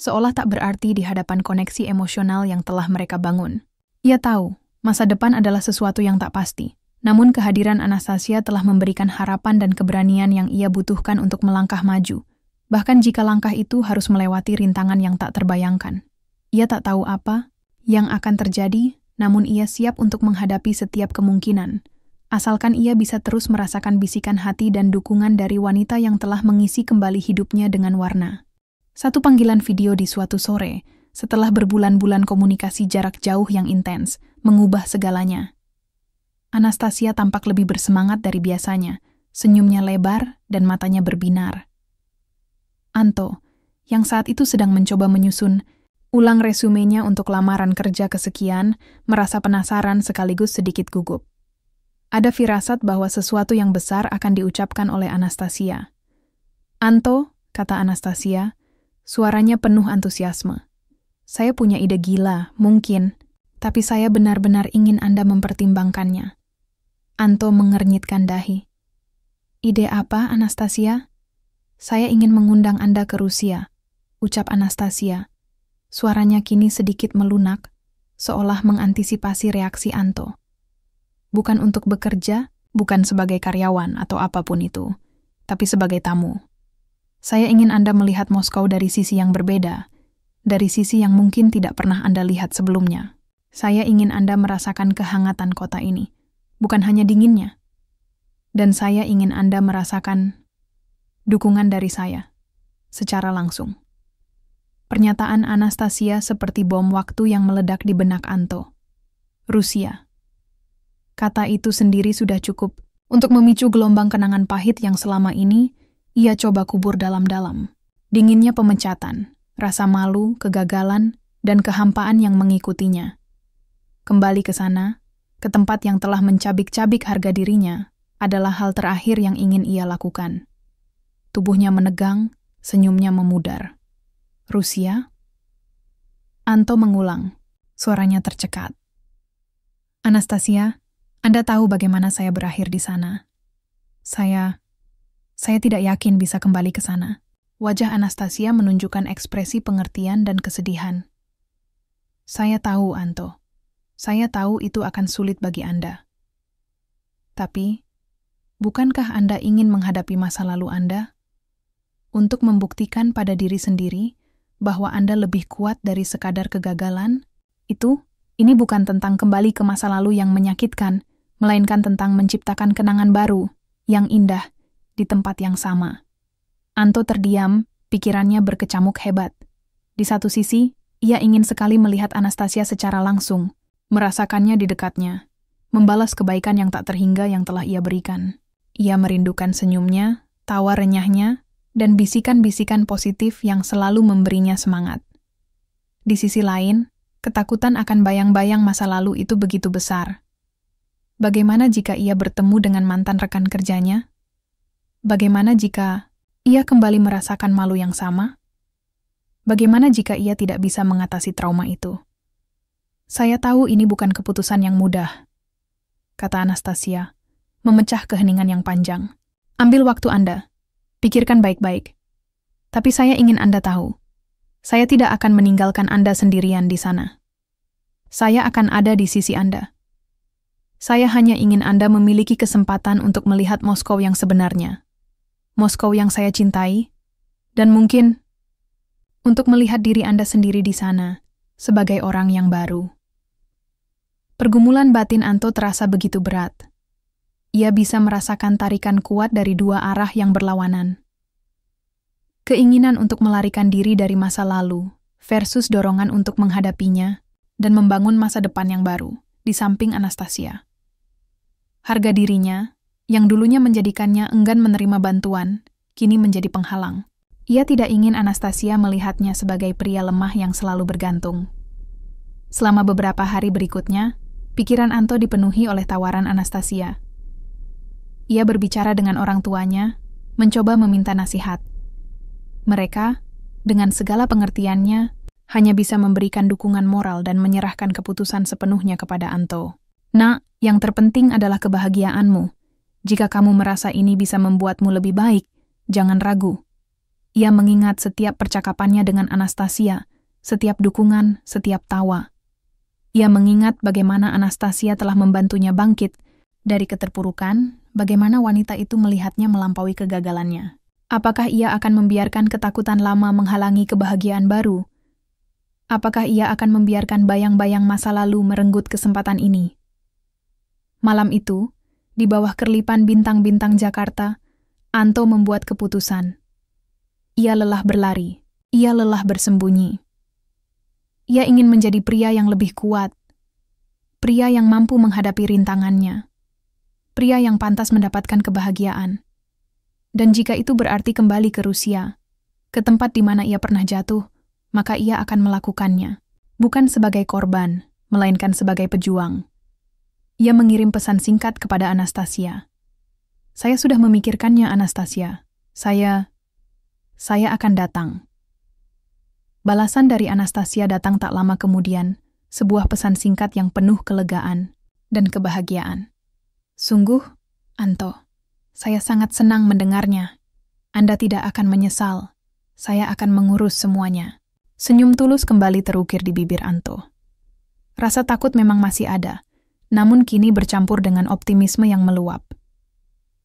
seolah tak berarti di hadapan koneksi emosional yang telah mereka bangun. Ia tahu, masa depan adalah sesuatu yang tak pasti, namun kehadiran Anastasia telah memberikan harapan dan keberanian yang ia butuhkan untuk melangkah maju, bahkan jika langkah itu harus melewati rintangan yang tak terbayangkan. Ia tak tahu apa yang akan terjadi, namun ia siap untuk menghadapi setiap kemungkinan, asalkan ia bisa terus merasakan bisikan hati dan dukungan dari wanita yang telah mengisi kembali hidupnya dengan warna. Satu panggilan video di suatu sore, setelah berbulan-bulan komunikasi jarak jauh yang intens, mengubah segalanya. Anastasia tampak lebih bersemangat dari biasanya, senyumnya lebar dan matanya berbinar. Anto, yang saat itu sedang mencoba menyusun ulang resumenya untuk lamaran kerja kesekian, merasa penasaran sekaligus sedikit gugup. Ada firasat bahwa sesuatu yang besar akan diucapkan oleh Anastasia. Anto, kata Anastasia, suaranya penuh antusiasme. Saya punya ide gila, mungkin, tapi saya benar-benar ingin Anda mempertimbangkannya. Anto mengernyitkan dahi. Ide apa, Anastasia? Saya ingin mengundang Anda ke Rusia, ucap Anastasia. Suaranya kini sedikit melunak, seolah mengantisipasi reaksi Anto. Bukan untuk bekerja, bukan sebagai karyawan atau apapun itu, tapi sebagai tamu. Saya ingin Anda melihat Moskow dari sisi yang berbeda, dari sisi yang mungkin tidak pernah Anda lihat sebelumnya. Saya ingin Anda merasakan kehangatan kota ini, bukan hanya dinginnya. Dan saya ingin Anda merasakan dukungan dari saya, secara langsung. Pernyataan Anastasia seperti bom waktu yang meledak di benak Anto. Rusia. Kata itu sendiri sudah cukup untuk memicu gelombang kenangan pahit yang selama ini ia coba kubur dalam-dalam. Dinginnya pemecatan, rasa malu, kegagalan, dan kehampaan yang mengikutinya. Kembali ke sana, ke tempat yang telah mencabik-cabik harga dirinya, adalah hal terakhir yang ingin ia lakukan. Tubuhnya menegang, senyumnya memudar. Rusia? Anto mengulang, suaranya tercekat. Anastasia, Anda tahu bagaimana saya berakhir di sana. Saya tidak yakin bisa kembali ke sana. Wajah Anastasia menunjukkan ekspresi pengertian dan kesedihan. Saya tahu, Anto. Saya tahu itu akan sulit bagi Anda. Tapi, bukankah Anda ingin menghadapi masa lalu Anda? Untuk membuktikan pada diri sendiri bahwa Anda lebih kuat dari sekadar kegagalan? Ini bukan tentang kembali ke masa lalu yang menyakitkan, melainkan tentang menciptakan kenangan baru, yang indah, di tempat yang sama. Anto terdiam, pikirannya berkecamuk hebat. Di satu sisi, ia ingin sekali melihat Anastasia secara langsung, merasakannya di dekatnya, membalas kebaikan yang tak terhingga yang telah ia berikan. Ia merindukan senyumnya, tawa renyahnya, dan bisikan-bisikan positif yang selalu memberinya semangat. Di sisi lain, ketakutan akan bayang-bayang masa lalu itu begitu besar. Bagaimana jika ia bertemu dengan mantan rekan kerjanya? Bagaimana jika ia kembali merasakan malu yang sama? Bagaimana jika ia tidak bisa mengatasi trauma itu? Saya tahu ini bukan keputusan yang mudah, kata Anastasia, memecah keheningan yang panjang. Ambil waktu Anda. Pikirkan baik-baik. Tapi saya ingin Anda tahu, saya tidak akan meninggalkan Anda sendirian di sana. Saya akan ada di sisi Anda. Saya hanya ingin Anda memiliki kesempatan untuk melihat Moskow yang sebenarnya. Moskow yang saya cintai, dan mungkin untuk melihat diri Anda sendiri di sana sebagai orang yang baru. Pergumulan batin Anto terasa begitu berat. Ia bisa merasakan tarikan kuat dari dua arah yang berlawanan. Keinginan untuk melarikan diri dari masa lalu versus dorongan untuk menghadapinya dan membangun masa depan yang baru di samping Anastasia. Harga dirinya, yang dulunya menjadikannya enggan menerima bantuan, kini menjadi penghalang. Ia tidak ingin Anastasia melihatnya sebagai pria lemah yang selalu bergantung. Selama beberapa hari berikutnya, pikiran Anto dipenuhi oleh tawaran Anastasia. Ia berbicara dengan orang tuanya, mencoba meminta nasihat. Mereka, dengan segala pengertiannya, hanya bisa memberikan dukungan moral dan menyerahkan keputusan sepenuhnya kepada Anto. Nak, yang terpenting adalah kebahagiaanmu. Jika kamu merasa ini bisa membuatmu lebih baik, jangan ragu. Ia mengingat setiap percakapannya dengan Anastasia, setiap dukungan, setiap tawa. Ia mengingat bagaimana Anastasia telah membantunya bangkit dari keterpurukan, bagaimana wanita itu melihatnya melampaui kegagalannya. Apakah ia akan membiarkan ketakutan lama menghalangi kebahagiaan baru? Apakah ia akan membiarkan bayang-bayang masa lalu merenggut kesempatan ini? Malam itu, di bawah kerlipan bintang-bintang Jakarta, Anto membuat keputusan. Ia lelah berlari, ia lelah bersembunyi. Ia ingin menjadi pria yang lebih kuat, pria yang mampu menghadapi rintangannya, pria yang pantas mendapatkan kebahagiaan. Dan jika itu berarti kembali ke Rusia, ke tempat di mana ia pernah jatuh, maka ia akan melakukannya, bukan sebagai korban, melainkan sebagai pejuang. Ia mengirim pesan singkat kepada Anastasia. Saya sudah memikirkannya, Anastasia. Saya akan datang. Balasan dari Anastasia datang tak lama kemudian, sebuah pesan singkat yang penuh kelegaan dan kebahagiaan. Sungguh, Anto, saya sangat senang mendengarnya. Anda tidak akan menyesal. Saya akan mengurus semuanya. Senyum tulus kembali terukir di bibir Anto. Rasa takut memang masih ada, namun kini bercampur dengan optimisme yang meluap.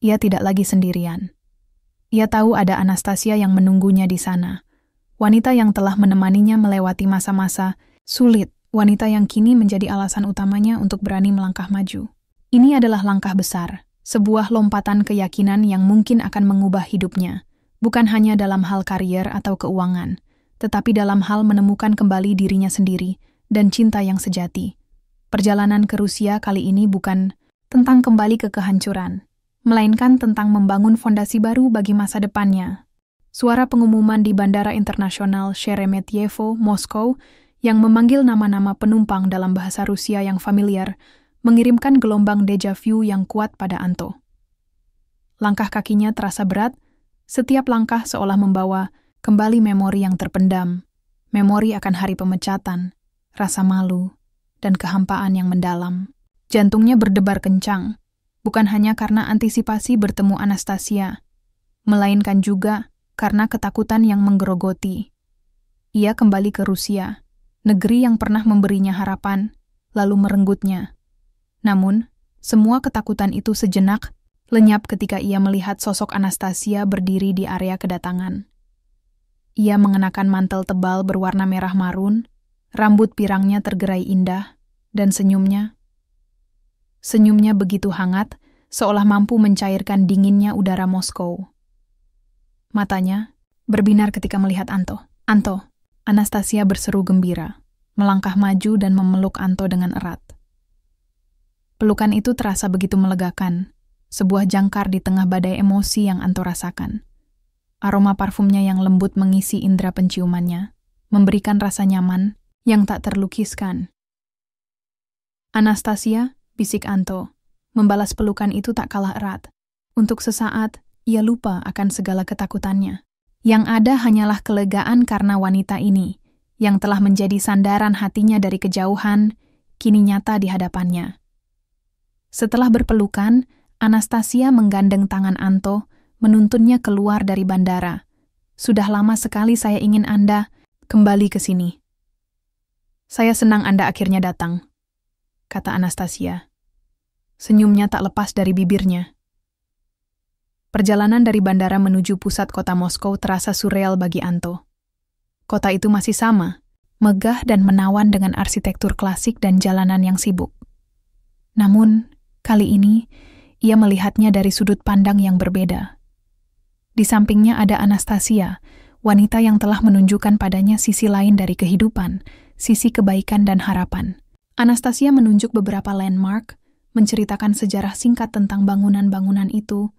Ia tidak lagi sendirian. Ia tahu ada Anastasia yang menunggunya di sana. Wanita yang telah menemaninya melewati masa-masa sulit. Wanita yang kini menjadi alasan utamanya untuk berani melangkah maju. Ini adalah langkah besar, sebuah lompatan keyakinan yang mungkin akan mengubah hidupnya, bukan hanya dalam hal karier atau keuangan, tetapi dalam hal menemukan kembali dirinya sendiri dan cinta yang sejati. Perjalanan ke Rusia kali ini bukan tentang kembali ke kehancuran, melainkan tentang membangun fondasi baru bagi masa depannya. Suara pengumuman di Bandara Internasional Sheremetyevo, Moskow, yang memanggil nama-nama penumpang dalam bahasa Rusia yang familiar, mengirimkan gelombang deja vu yang kuat pada Anto. Langkah kakinya terasa berat, setiap langkah seolah membawa kembali memori yang terpendam, memori akan hari pemecatan, rasa malu, dan kehampaan yang mendalam. Jantungnya berdebar kencang, bukan hanya karena antisipasi bertemu Anastasia, melainkan juga karena ketakutan yang menggerogoti. Ia kembali ke Rusia, negeri yang pernah memberinya harapan, lalu merenggutnya. Namun, semua ketakutan itu sejenak lenyap ketika ia melihat sosok Anastasia berdiri di area kedatangan. Ia mengenakan mantel tebal berwarna merah marun, rambut pirangnya tergerai indah, dan senyumnya begitu hangat, seolah mampu mencairkan dinginnya udara Moskow. Matanya berbinar ketika melihat Anto. "Anto!" Anastasia berseru gembira, melangkah maju dan memeluk Anto dengan erat. Pelukan itu terasa begitu melegakan, sebuah jangkar di tengah badai emosi yang Anto rasakan. Aroma parfumnya yang lembut mengisi indera penciumannya, memberikan rasa nyaman yang tak terlukiskan. "Anastasia," bisik Anto, membalas pelukan itu tak kalah erat. Untuk sesaat, ia lupa akan segala ketakutannya. Yang ada hanyalah kelegaan karena wanita ini, yang telah menjadi sandaran hatinya dari kejauhan, kini nyata di hadapannya. Setelah berpelukan, Anastasia menggandeng tangan Anto, menuntunnya keluar dari bandara. "Sudah lama sekali saya ingin Anda kembali ke sini." "Saya senang Anda akhirnya datang," kata Anastasia. Senyumnya tak lepas dari bibirnya. Perjalanan dari bandara menuju pusat kota Moskow terasa surreal bagi Anto. Kota itu masih sama, megah dan menawan dengan arsitektur klasik dan jalanan yang sibuk. Namun, kali ini, ia melihatnya dari sudut pandang yang berbeda. Di sampingnya ada Anastasia, wanita yang telah menunjukkan padanya sisi lain dari kehidupan, sisi kebaikan dan harapan. Anastasia menunjuk beberapa landmark, menceritakan sejarah singkat tentang bangunan-bangunan itu,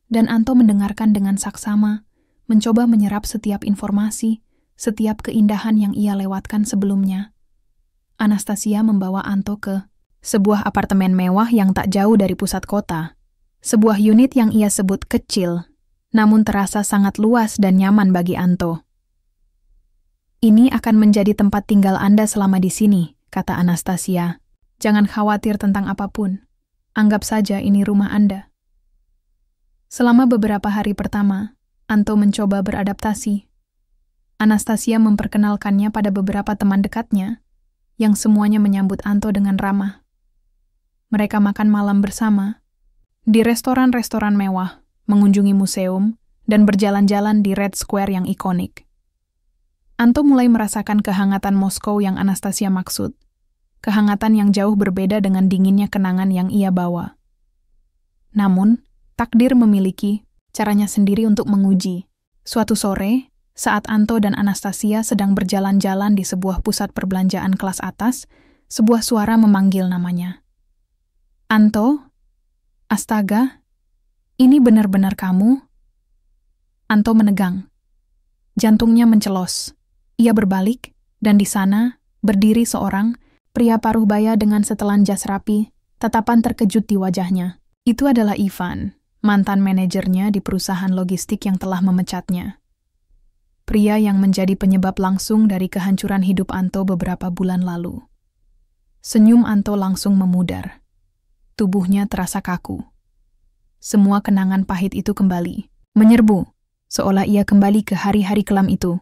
dan Anto mendengarkan dengan saksama, mencoba menyerap setiap informasi, setiap keindahan yang ia lewatkan sebelumnya. Anastasia membawa Anto ke sebuah apartemen mewah yang tak jauh dari pusat kota. Sebuah unit yang ia sebut kecil, namun terasa sangat luas dan nyaman bagi Anto. "Ini akan menjadi tempat tinggal Anda selama di sini," kata Anastasia. "Jangan khawatir tentang apapun. Anggap saja ini rumah Anda." Selama beberapa hari pertama, Anto mencoba beradaptasi. Anastasia memperkenalkannya pada beberapa teman dekatnya, yang semuanya menyambut Anto dengan ramah. Mereka makan malam bersama, di restoran-restoran mewah, mengunjungi museum, dan berjalan-jalan di Red Square yang ikonik. Anto mulai merasakan kehangatan Moskow yang Anastasia maksud, kehangatan yang jauh berbeda dengan dinginnya kenangan yang ia bawa. Namun, takdir memiliki caranya sendiri untuk menguji. Suatu sore, saat Anto dan Anastasia sedang berjalan-jalan di sebuah pusat perbelanjaan kelas atas, sebuah suara memanggil namanya. "Anto? Astaga, ini benar-benar kamu?" Anto menegang. Jantungnya mencelos. Ia berbalik, dan di sana, berdiri seorang pria paruh baya dengan setelan jas rapi, tatapan terkejut di wajahnya. Itu adalah Ivan, mantan manajernya di perusahaan logistik yang telah memecatnya. Pria yang menjadi penyebab langsung dari kehancuran hidup Anto beberapa bulan lalu. Senyum Anto langsung memudar. Tubuhnya terasa kaku. Semua kenangan pahit itu kembali, menyerbu, seolah ia kembali ke hari-hari kelam itu.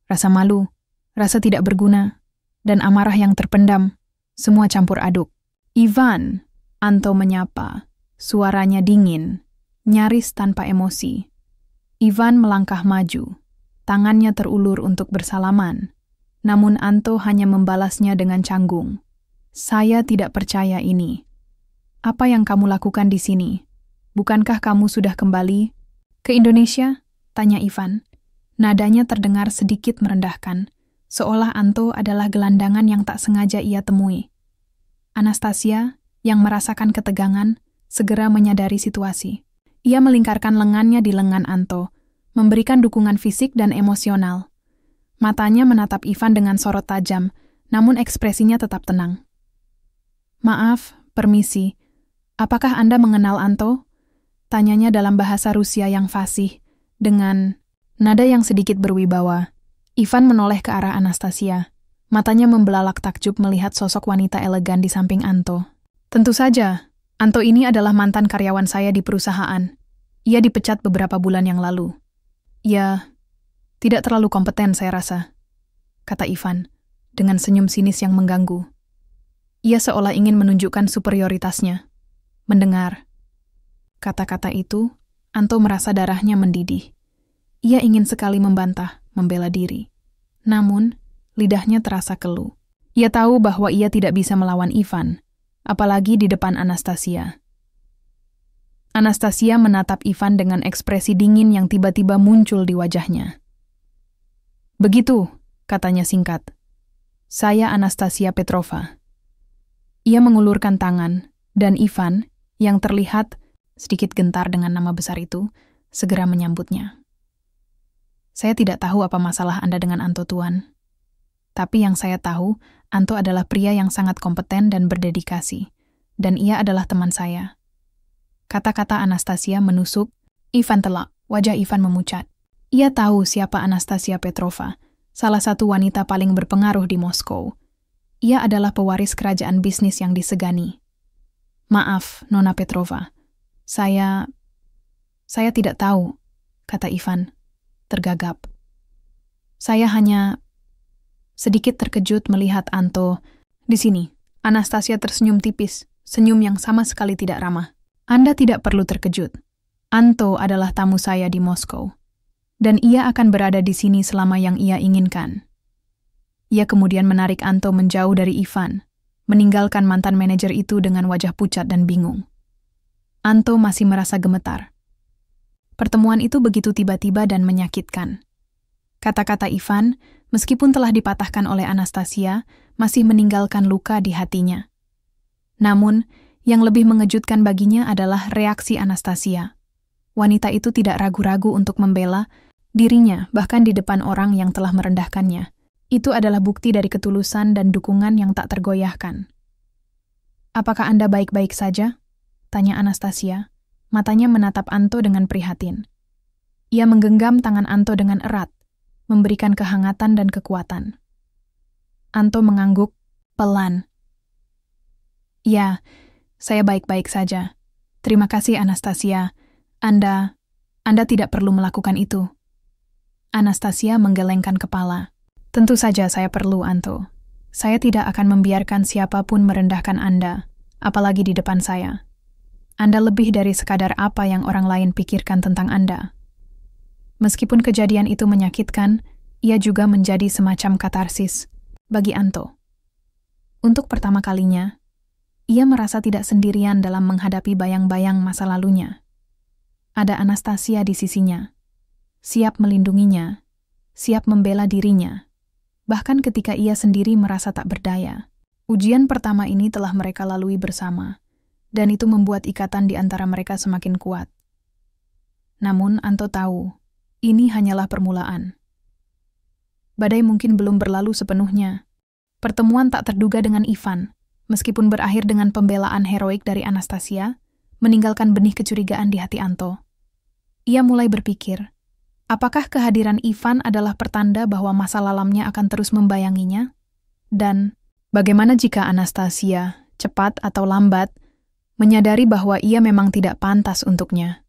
Rasa malu, rasa tidak berguna, dan amarah yang terpendam, semua campur aduk. "Ivan," Anto menyapa. Suaranya dingin, nyaris tanpa emosi. Ivan melangkah maju. Tangannya terulur untuk bersalaman. Namun Anto hanya membalasnya dengan canggung. Saya tidak percaya ini. Apa yang kamu lakukan di sini? Bukankah kamu sudah kembali ke Indonesia? Tanya Ivan. Nadanya terdengar sedikit merendahkan, seolah Anto adalah gelandangan yang tak sengaja ia temui. Anastasia, yang merasakan ketegangan, segera menyadari situasi. Ia melingkarkan lengannya di lengan Anto, memberikan dukungan fisik dan emosional. Matanya menatap Ivan dengan sorot tajam, namun ekspresinya tetap tenang. Maaf, permisi. Apakah Anda mengenal Anto? Tanyanya dalam bahasa Rusia yang fasih, dengan nada yang sedikit berwibawa. Ivan menoleh ke arah Anastasia. Matanya membelalak takjub melihat sosok wanita elegan di samping Anto. Tentu saja, Anto ini adalah mantan karyawan saya di perusahaan. Ia dipecat beberapa bulan yang lalu. Ya, tidak terlalu kompeten saya rasa, kata Ivan, dengan senyum sinis yang mengganggu. Ia seolah ingin menunjukkan superioritasnya. Mendengar kata-kata itu, Anto merasa darahnya mendidih. Ia ingin sekali membantah, membela diri. Namun, lidahnya terasa keluh. Ia tahu bahwa ia tidak bisa melawan Ivan, apalagi di depan Anastasia. Anastasia menatap Ivan dengan ekspresi dingin yang tiba-tiba muncul di wajahnya. Begitu, katanya singkat. Saya Anastasia Petrova. Ia mengulurkan tangan, dan Ivan, yang terlihat sedikit gentar dengan nama besar itu, segera menyambutnya. Saya tidak tahu apa masalah Anda dengan Anto, Tuan. Tapi yang saya tahu, Anto adalah pria yang sangat kompeten dan berdedikasi, dan ia adalah teman saya. Kata-kata Anastasia menusuk Ivan telak, wajah Ivan memucat. Ia tahu siapa Anastasia Petrova, salah satu wanita paling berpengaruh di Moskow. Ia adalah pewaris kerajaan bisnis yang disegani. Maaf, Nona Petrova. Saya tidak tahu, kata Ivan, tergagap. Saya hanya sedikit terkejut melihat Anto. Di sini, Anastasia tersenyum tipis, senyum yang sama sekali tidak ramah. Anda tidak perlu terkejut. Anto adalah tamu saya di Moskow. Dan ia akan berada di sini selama yang ia inginkan. Ia kemudian menarik Anto menjauh dari Ivan, meninggalkan mantan manajer itu dengan wajah pucat dan bingung. Anto masih merasa gemetar. Pertemuan itu begitu tiba-tiba dan menyakitkan. Kata-kata Ivan, meskipun telah dipatahkan oleh Anastasia, masih meninggalkan luka di hatinya. Namun, yang lebih mengejutkan baginya adalah reaksi Anastasia. Wanita itu tidak ragu-ragu untuk membela dirinya, bahkan di depan orang yang telah merendahkannya. Itu adalah bukti dari ketulusan dan dukungan yang tak tergoyahkan. Apakah Anda baik-baik saja? Tanya Anastasia. Matanya menatap Anto dengan prihatin. Ia menggenggam tangan Anto dengan erat, memberikan kehangatan dan kekuatan. Anto mengangguk pelan. Ya, saya baik-baik saja. Terima kasih Anastasia. Anda tidak perlu melakukan itu. Anastasia menggelengkan kepala. Tentu saja saya perlu, Anto. Saya tidak akan membiarkan siapapun merendahkan Anda, apalagi di depan saya. Anda lebih dari sekadar apa yang orang lain pikirkan tentang Anda. Meskipun kejadian itu menyakitkan, ia juga menjadi semacam katarsis bagi Anto. Untuk pertama kalinya, ia merasa tidak sendirian dalam menghadapi bayang-bayang masa lalunya. Ada Anastasia di sisinya, siap melindunginya, siap membela dirinya, bahkan ketika ia sendiri merasa tak berdaya. Ujian pertama ini telah mereka lalui bersama, dan itu membuat ikatan di antara mereka semakin kuat. Namun Anto tahu, ini hanyalah permulaan. Badai mungkin belum berlalu sepenuhnya. Pertemuan tak terduga dengan Ivan, meskipun berakhir dengan pembelaan heroik dari Anastasia, meninggalkan benih kecurigaan di hati Anto. Ia mulai berpikir, apakah kehadiran Ivan adalah pertanda bahwa masa lalamnya akan terus membayanginya? Dan bagaimana jika Anastasia, cepat atau lambat, menyadari bahwa ia memang tidak pantas untuknya?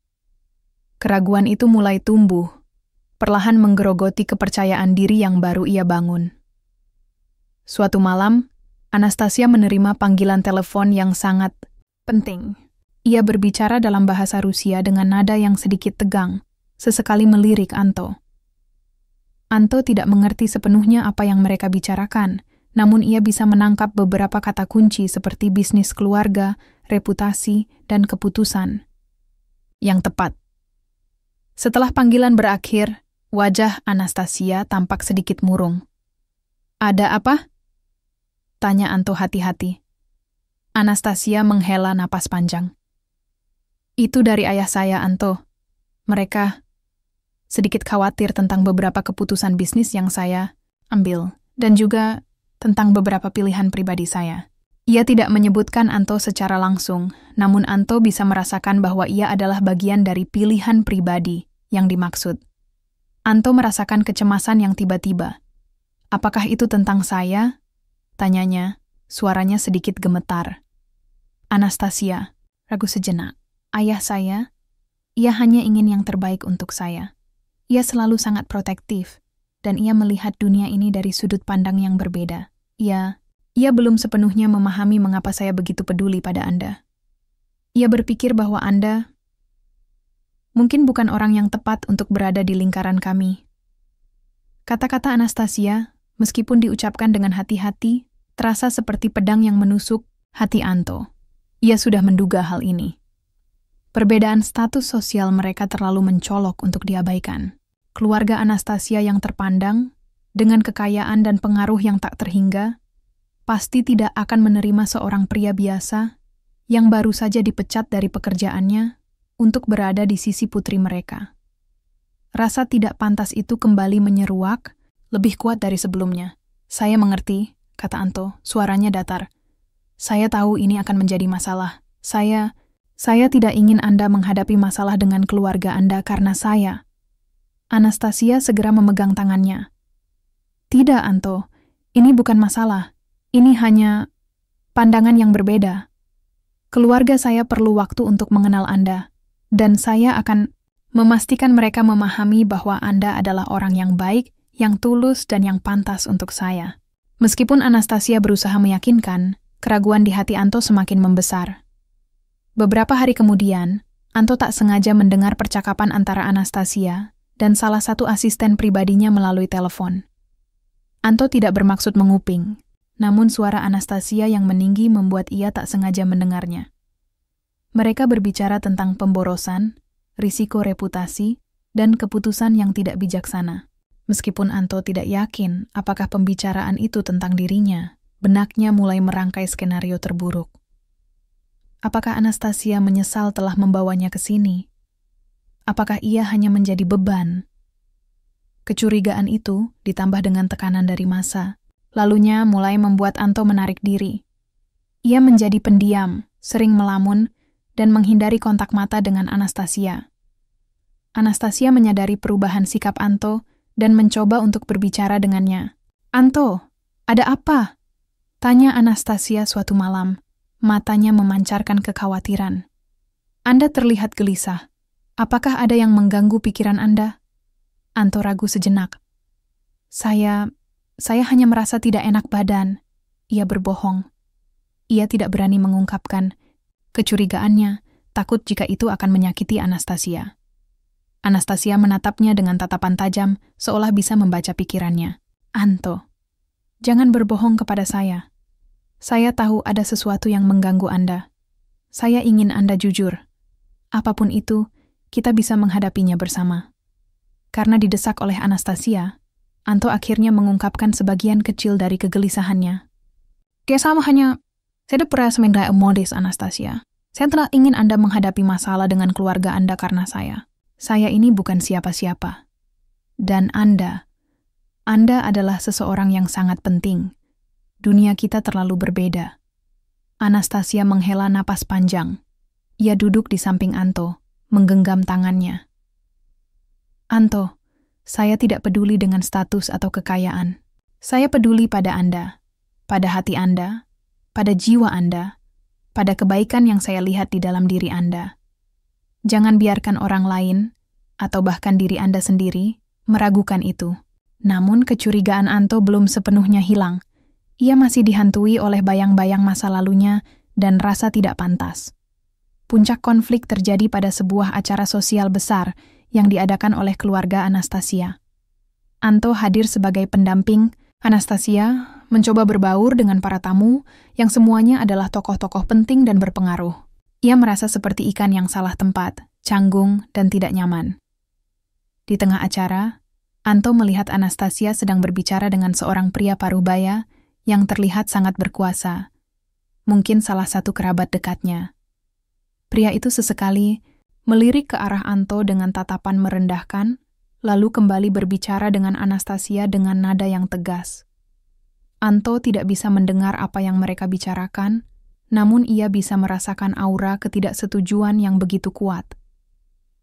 Keraguan itu mulai tumbuh, perlahan menggerogoti kepercayaan diri yang baru ia bangun. Suatu malam, Anastasia menerima panggilan telepon yang sangat penting. Ia berbicara dalam bahasa Rusia dengan nada yang sedikit tegang, sesekali melirik Anto. Anto tidak mengerti sepenuhnya apa yang mereka bicarakan, namun ia bisa menangkap beberapa kata kunci seperti bisnis keluarga, reputasi, dan keputusan. Yang tepat. Setelah panggilan berakhir, wajah Anastasia tampak sedikit murung. "Ada apa?" tanya Anto hati-hati. Anastasia menghela napas panjang. "Itu dari ayah saya, Anto. Mereka sedikit khawatir tentang beberapa keputusan bisnis yang saya ambil, dan juga tentang beberapa pilihan pribadi saya." Ia tidak menyebutkan Anto secara langsung, namun Anto bisa merasakan bahwa ia adalah bagian dari pilihan pribadi yang dimaksud. Anto merasakan kecemasan yang tiba-tiba. "Apakah itu tentang saya?" tanyanya, suaranya sedikit gemetar. "Anastasia," ragu sejenak. "Ayah saya, ia hanya ingin yang terbaik untuk saya. Ia selalu sangat protektif, dan ia melihat dunia ini dari sudut pandang yang berbeda. Ia belum sepenuhnya memahami mengapa saya begitu peduli pada Anda. Ia berpikir bahwa Anda mungkin bukan orang yang tepat untuk berada di lingkaran kami." Kata-kata Anastasia, meskipun diucapkan dengan hati-hati, terasa seperti pedang yang menusuk hati Anto. Ia sudah menduga hal ini. Perbedaan status sosial mereka terlalu mencolok untuk diabaikan. Keluarga Anastasia yang terpandang, dengan kekayaan dan pengaruh yang tak terhingga, pasti tidak akan menerima seorang pria biasa yang baru saja dipecat dari pekerjaannya untuk berada di sisi putri mereka. Rasa tidak pantas itu kembali menyeruak, lebih kuat dari sebelumnya. "Saya mengerti," kata Anto, suaranya datar. "Saya tahu ini akan menjadi masalah. Saya tidak ingin Anda menghadapi masalah dengan keluarga Anda karena saya." Anastasia segera memegang tangannya. "Tidak, Anto. Ini bukan masalah. Ini hanya pandangan yang berbeda. Keluarga saya perlu waktu untuk mengenal Anda, dan saya akan memastikan mereka memahami bahwa Anda adalah orang yang baik, yang tulus, dan yang pantas untuk saya." Meskipun Anastasia berusaha meyakinkan, keraguan di hati Anto semakin membesar. Beberapa hari kemudian, Anto tak sengaja mendengar percakapan antara Anastasia dan salah satu asisten pribadinya melalui telepon. Anto tidak bermaksud menguping, namun suara Anastasia yang meninggi membuat ia tak sengaja mendengarnya. Mereka berbicara tentang pemborosan, risiko reputasi, dan keputusan yang tidak bijaksana. Meskipun Anto tidak yakin apakah pembicaraan itu tentang dirinya, benaknya mulai merangkai skenario terburuk. Apakah Anastasia menyesal telah membawanya ke sini? Apakah ia hanya menjadi beban? Kecurigaan itu ditambah dengan tekanan dari massa, lalunya mulai membuat Anto menarik diri. Ia menjadi pendiam, sering melamun, dan menghindari kontak mata dengan Anastasia. Anastasia menyadari perubahan sikap Anto dan mencoba untuk berbicara dengannya. "Anto, ada apa?" tanya Anastasia suatu malam, matanya memancarkan kekhawatiran. "Anda terlihat gelisah. Apakah ada yang mengganggu pikiran Anda?" Anto ragu sejenak. Saya hanya merasa tidak enak badan." Ia berbohong. Ia tidak berani mengungkapkan kecurigaannya, takut jika itu akan menyakiti Anastasia. Anastasia menatapnya dengan tatapan tajam, seolah bisa membaca pikirannya. "Anto, jangan berbohong kepada saya. Saya tahu ada sesuatu yang mengganggu Anda. Saya ingin Anda jujur. Apapun itu, kita bisa menghadapinya bersama." Karena didesak oleh Anastasia, Anto akhirnya mengungkapkan sebagian kecil dari kegelisahannya. Saya perasa menggaya modis, Anastasia. Saya telah ingin Anda menghadapi masalah dengan keluarga Anda karena saya. Saya ini bukan siapa-siapa. Dan Anda adalah seseorang yang sangat penting. Dunia kita terlalu berbeda. Anastasia menghela napas panjang. Ia duduk di samping Anto, menggenggam tangannya. "Anto, saya tidak peduli dengan status atau kekayaan. Saya peduli pada Anda, pada hati Anda, pada jiwa Anda, pada kebaikan yang saya lihat di dalam diri Anda. Jangan biarkan orang lain, atau bahkan diri Anda sendiri, meragukan itu." Namun kecurigaan Anto belum sepenuhnya hilang. Ia masih dihantui oleh bayang-bayang masa lalunya dan rasa tidak pantas. Puncak konflik terjadi pada sebuah acara sosial besar yang diadakan oleh keluarga Anastasia. Anto hadir sebagai pendamping. Anastasia mencoba berbaur dengan para tamu yang semuanya adalah tokoh-tokoh penting dan berpengaruh. Ia merasa seperti ikan yang salah tempat, canggung, dan tidak nyaman. Di tengah acara, Anto melihat Anastasia sedang berbicara dengan seorang pria parubaya yang terlihat sangat berkuasa, mungkin salah satu kerabat dekatnya. Pria itu sesekali melirik ke arah Anto dengan tatapan merendahkan, lalu kembali berbicara dengan Anastasia dengan nada yang tegas. Anto tidak bisa mendengar apa yang mereka bicarakan, namun ia bisa merasakan aura ketidaksetujuan yang begitu kuat.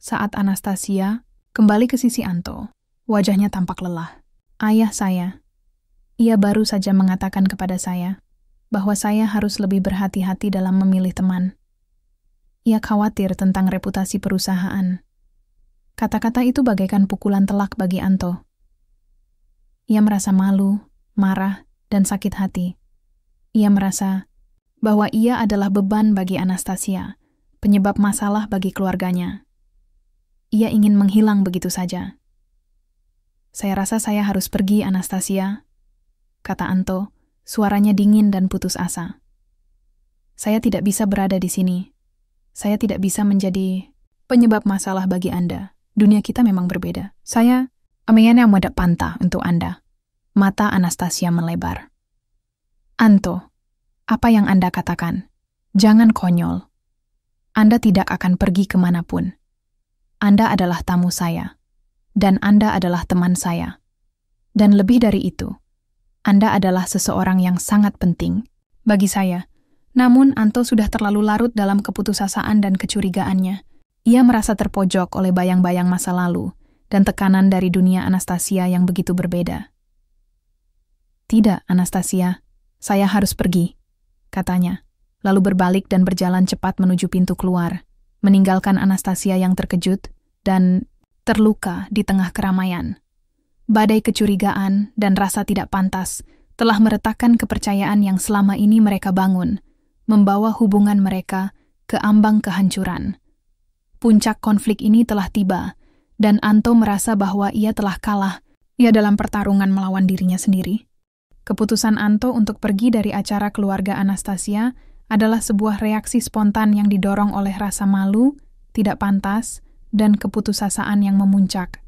Saat Anastasia kembali ke sisi Anto, wajahnya tampak lelah. "Ayah saya, ia baru saja mengatakan kepada saya bahwa saya harus lebih berhati-hati dalam memilih teman. Ia khawatir tentang reputasi perusahaan." Kata-kata itu bagaikan pukulan telak bagi Anto. Ia merasa malu, marah, dan sakit hati. Ia merasa bahwa ia adalah beban bagi Anastasia, penyebab masalah bagi keluarganya. Ia ingin menghilang begitu saja. "Saya rasa saya harus pergi, Anastasia," kata Anto, suaranya dingin dan putus asa. "Saya tidak bisa berada di sini. Saya tidak bisa menjadi penyebab masalah bagi Anda. Dunia kita memang berbeda. Saya yang mudah pantah untuk Anda." Mata Anastasia melebar. "Anto, apa yang Anda katakan? Jangan konyol. Anda tidak akan pergi kemanapun. Anda adalah tamu saya, dan Anda adalah teman saya. Dan lebih dari itu, Anda adalah seseorang yang sangat penting bagi saya." Namun Anto sudah terlalu larut dalam keputusasaan dan kecurigaannya. Ia merasa terpojok oleh bayang-bayang masa lalu dan tekanan dari dunia Anastasia yang begitu berbeda. "Tidak, Anastasia, saya harus pergi," katanya, lalu berbalik dan berjalan cepat menuju pintu keluar, meninggalkan Anastasia yang terkejut dan terluka di tengah keramaian. Badai kecurigaan dan rasa tidak pantas telah meretakkan kepercayaan yang selama ini mereka bangun, membawa hubungan mereka ke ambang kehancuran. Puncak konflik ini telah tiba, dan Anto merasa bahwa ia telah kalah. Ia dalam pertarungan melawan dirinya sendiri. Keputusan Anto untuk pergi dari acara keluarga Anastasia adalah sebuah reaksi spontan yang didorong oleh rasa malu, tidak pantas, dan keputusasaan yang memuncak.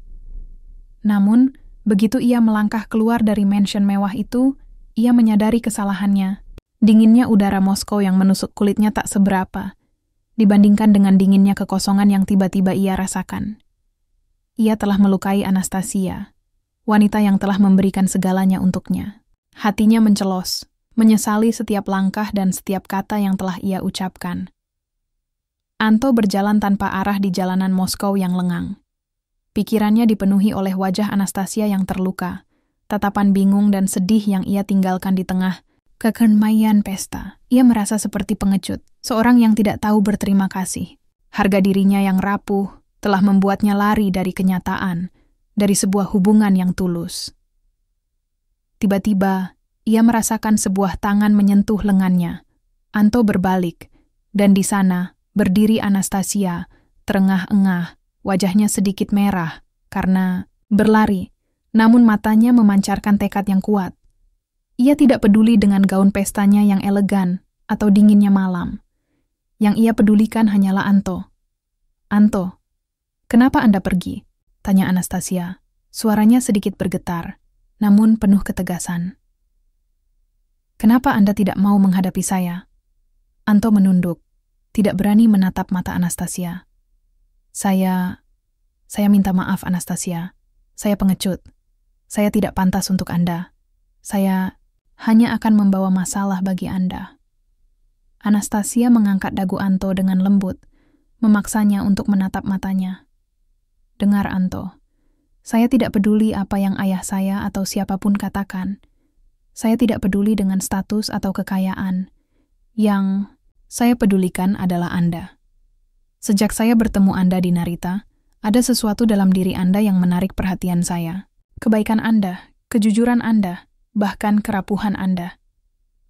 Namun, begitu ia melangkah keluar dari mansion mewah itu, ia menyadari kesalahannya. Dinginnya udara Moskow yang menusuk kulitnya tak seberapa dibandingkan dengan dinginnya kekosongan yang tiba-tiba ia rasakan. Ia telah melukai Anastasia, wanita yang telah memberikan segalanya untuknya. Hatinya mencelos, menyesali setiap langkah dan setiap kata yang telah ia ucapkan. Anto berjalan tanpa arah di jalanan Moskow yang lengang. Pikirannya dipenuhi oleh wajah Anastasia yang terluka, tatapan bingung dan sedih yang ia tinggalkan di tengah kekeramaian pesta. Ia merasa seperti pengecut, seorang yang tidak tahu berterima kasih. Harga dirinya yang rapuh telah membuatnya lari dari kenyataan, dari sebuah hubungan yang tulus. Tiba-tiba, ia merasakan sebuah tangan menyentuh lengannya. Anto berbalik, dan di sana berdiri Anastasia, terengah-engah, wajahnya sedikit merah karena berlari, namun matanya memancarkan tekad yang kuat. Ia tidak peduli dengan gaun pestanya yang elegan atau dinginnya malam. Yang ia pedulikan hanyalah Anto. "Anto, kenapa Anda pergi?" tanya Anastasia. Suaranya sedikit bergetar, namun penuh ketegasan. "Kenapa Anda tidak mau menghadapi saya?" Anto menunduk, tidak berani menatap mata Anastasia. Saya minta maaf, Anastasia. Saya pengecut. Saya tidak pantas untuk Anda. Saya hanya akan membawa masalah bagi Anda." Anastasia mengangkat dagu Anto dengan lembut, memaksanya untuk menatap matanya. "Dengar, Anto. Saya tidak peduli apa yang ayah saya atau siapapun katakan. Saya tidak peduli dengan status atau kekayaan. Yang saya pedulikan adalah Anda. Sejak saya bertemu Anda di Narita, ada sesuatu dalam diri Anda yang menarik perhatian saya. Kebaikan Anda, kejujuran Anda, bahkan kerapuhan Anda.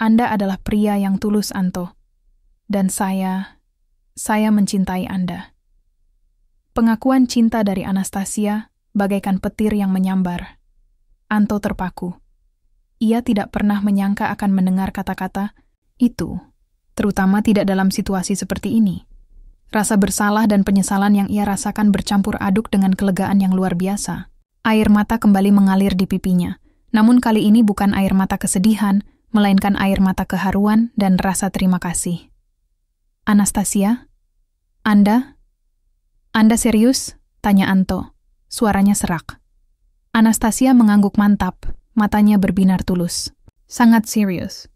Anda adalah pria yang tulus, Anto. Dan saya mencintai Anda." Pengakuan cinta dari Anastasia bagaikan petir yang menyambar. Anto terpaku. Ia tidak pernah menyangka akan mendengar kata-kata itu, terutama tidak dalam situasi seperti ini. Rasa bersalah dan penyesalan yang ia rasakan bercampur aduk dengan kelegaan yang luar biasa. Air mata kembali mengalir di pipinya, namun kali ini bukan air mata kesedihan, melainkan air mata keharuan dan rasa terima kasih. Anastasia? Anda serius? Tanya Anto. Suaranya serak. Anastasia mengangguk mantap, matanya berbinar tulus. Sangat serius.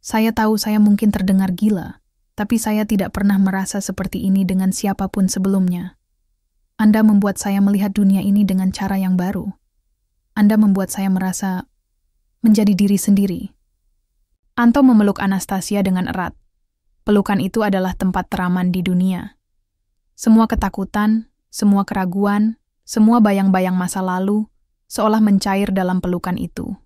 Saya tahu saya mungkin terdengar gila, tapi saya tidak pernah merasa seperti ini dengan siapapun sebelumnya. Anda membuat saya melihat dunia ini dengan cara yang baru. Anda membuat saya merasa menjadi diri sendiri. Anto memeluk Anastasia dengan erat. Pelukan itu adalah tempat teraman di dunia. Semua ketakutan, semua keraguan, semua bayang-bayang masa lalu, seolah mencair dalam pelukan itu.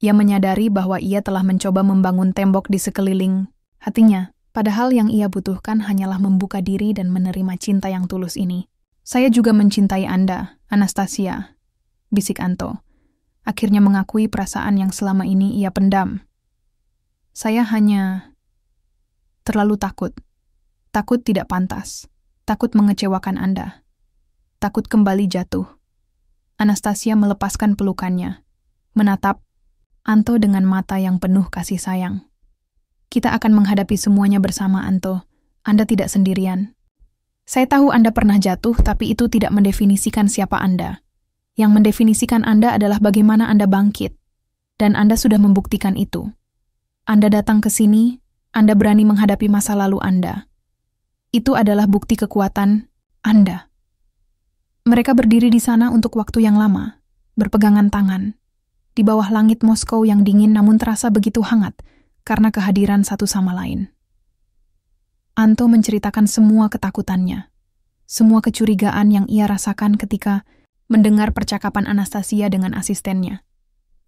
Ia menyadari bahwa ia telah mencoba membangun tembok di sekeliling hatinya, padahal yang ia butuhkan hanyalah membuka diri dan menerima cinta yang tulus ini. Saya juga mencintai Anda, Anastasia, bisik Anto. Akhirnya mengakui perasaan yang selama ini ia pendam. Saya hanya terlalu takut. Takut tidak pantas. Takut mengecewakan Anda. Takut kembali jatuh. Anastasia melepaskan pelukannya, menatap Anto dengan mata yang penuh kasih sayang. Kita akan menghadapi semuanya bersama, Anto. Anda tidak sendirian. Saya tahu Anda pernah jatuh, tapi itu tidak mendefinisikan siapa Anda. Yang mendefinisikan Anda adalah bagaimana Anda bangkit. Dan Anda sudah membuktikan itu. Anda datang ke sini, Anda berani menghadapi masa lalu Anda. Itu adalah bukti kekuatan Anda. Mereka berdiri di sana untuk waktu yang lama, berpegangan tangan, di bawah langit Moskow yang dingin namun terasa begitu hangat karena kehadiran satu sama lain. Anto menceritakan semua ketakutannya, semua kecurigaan yang ia rasakan ketika mendengar percakapan Anastasia dengan asistennya.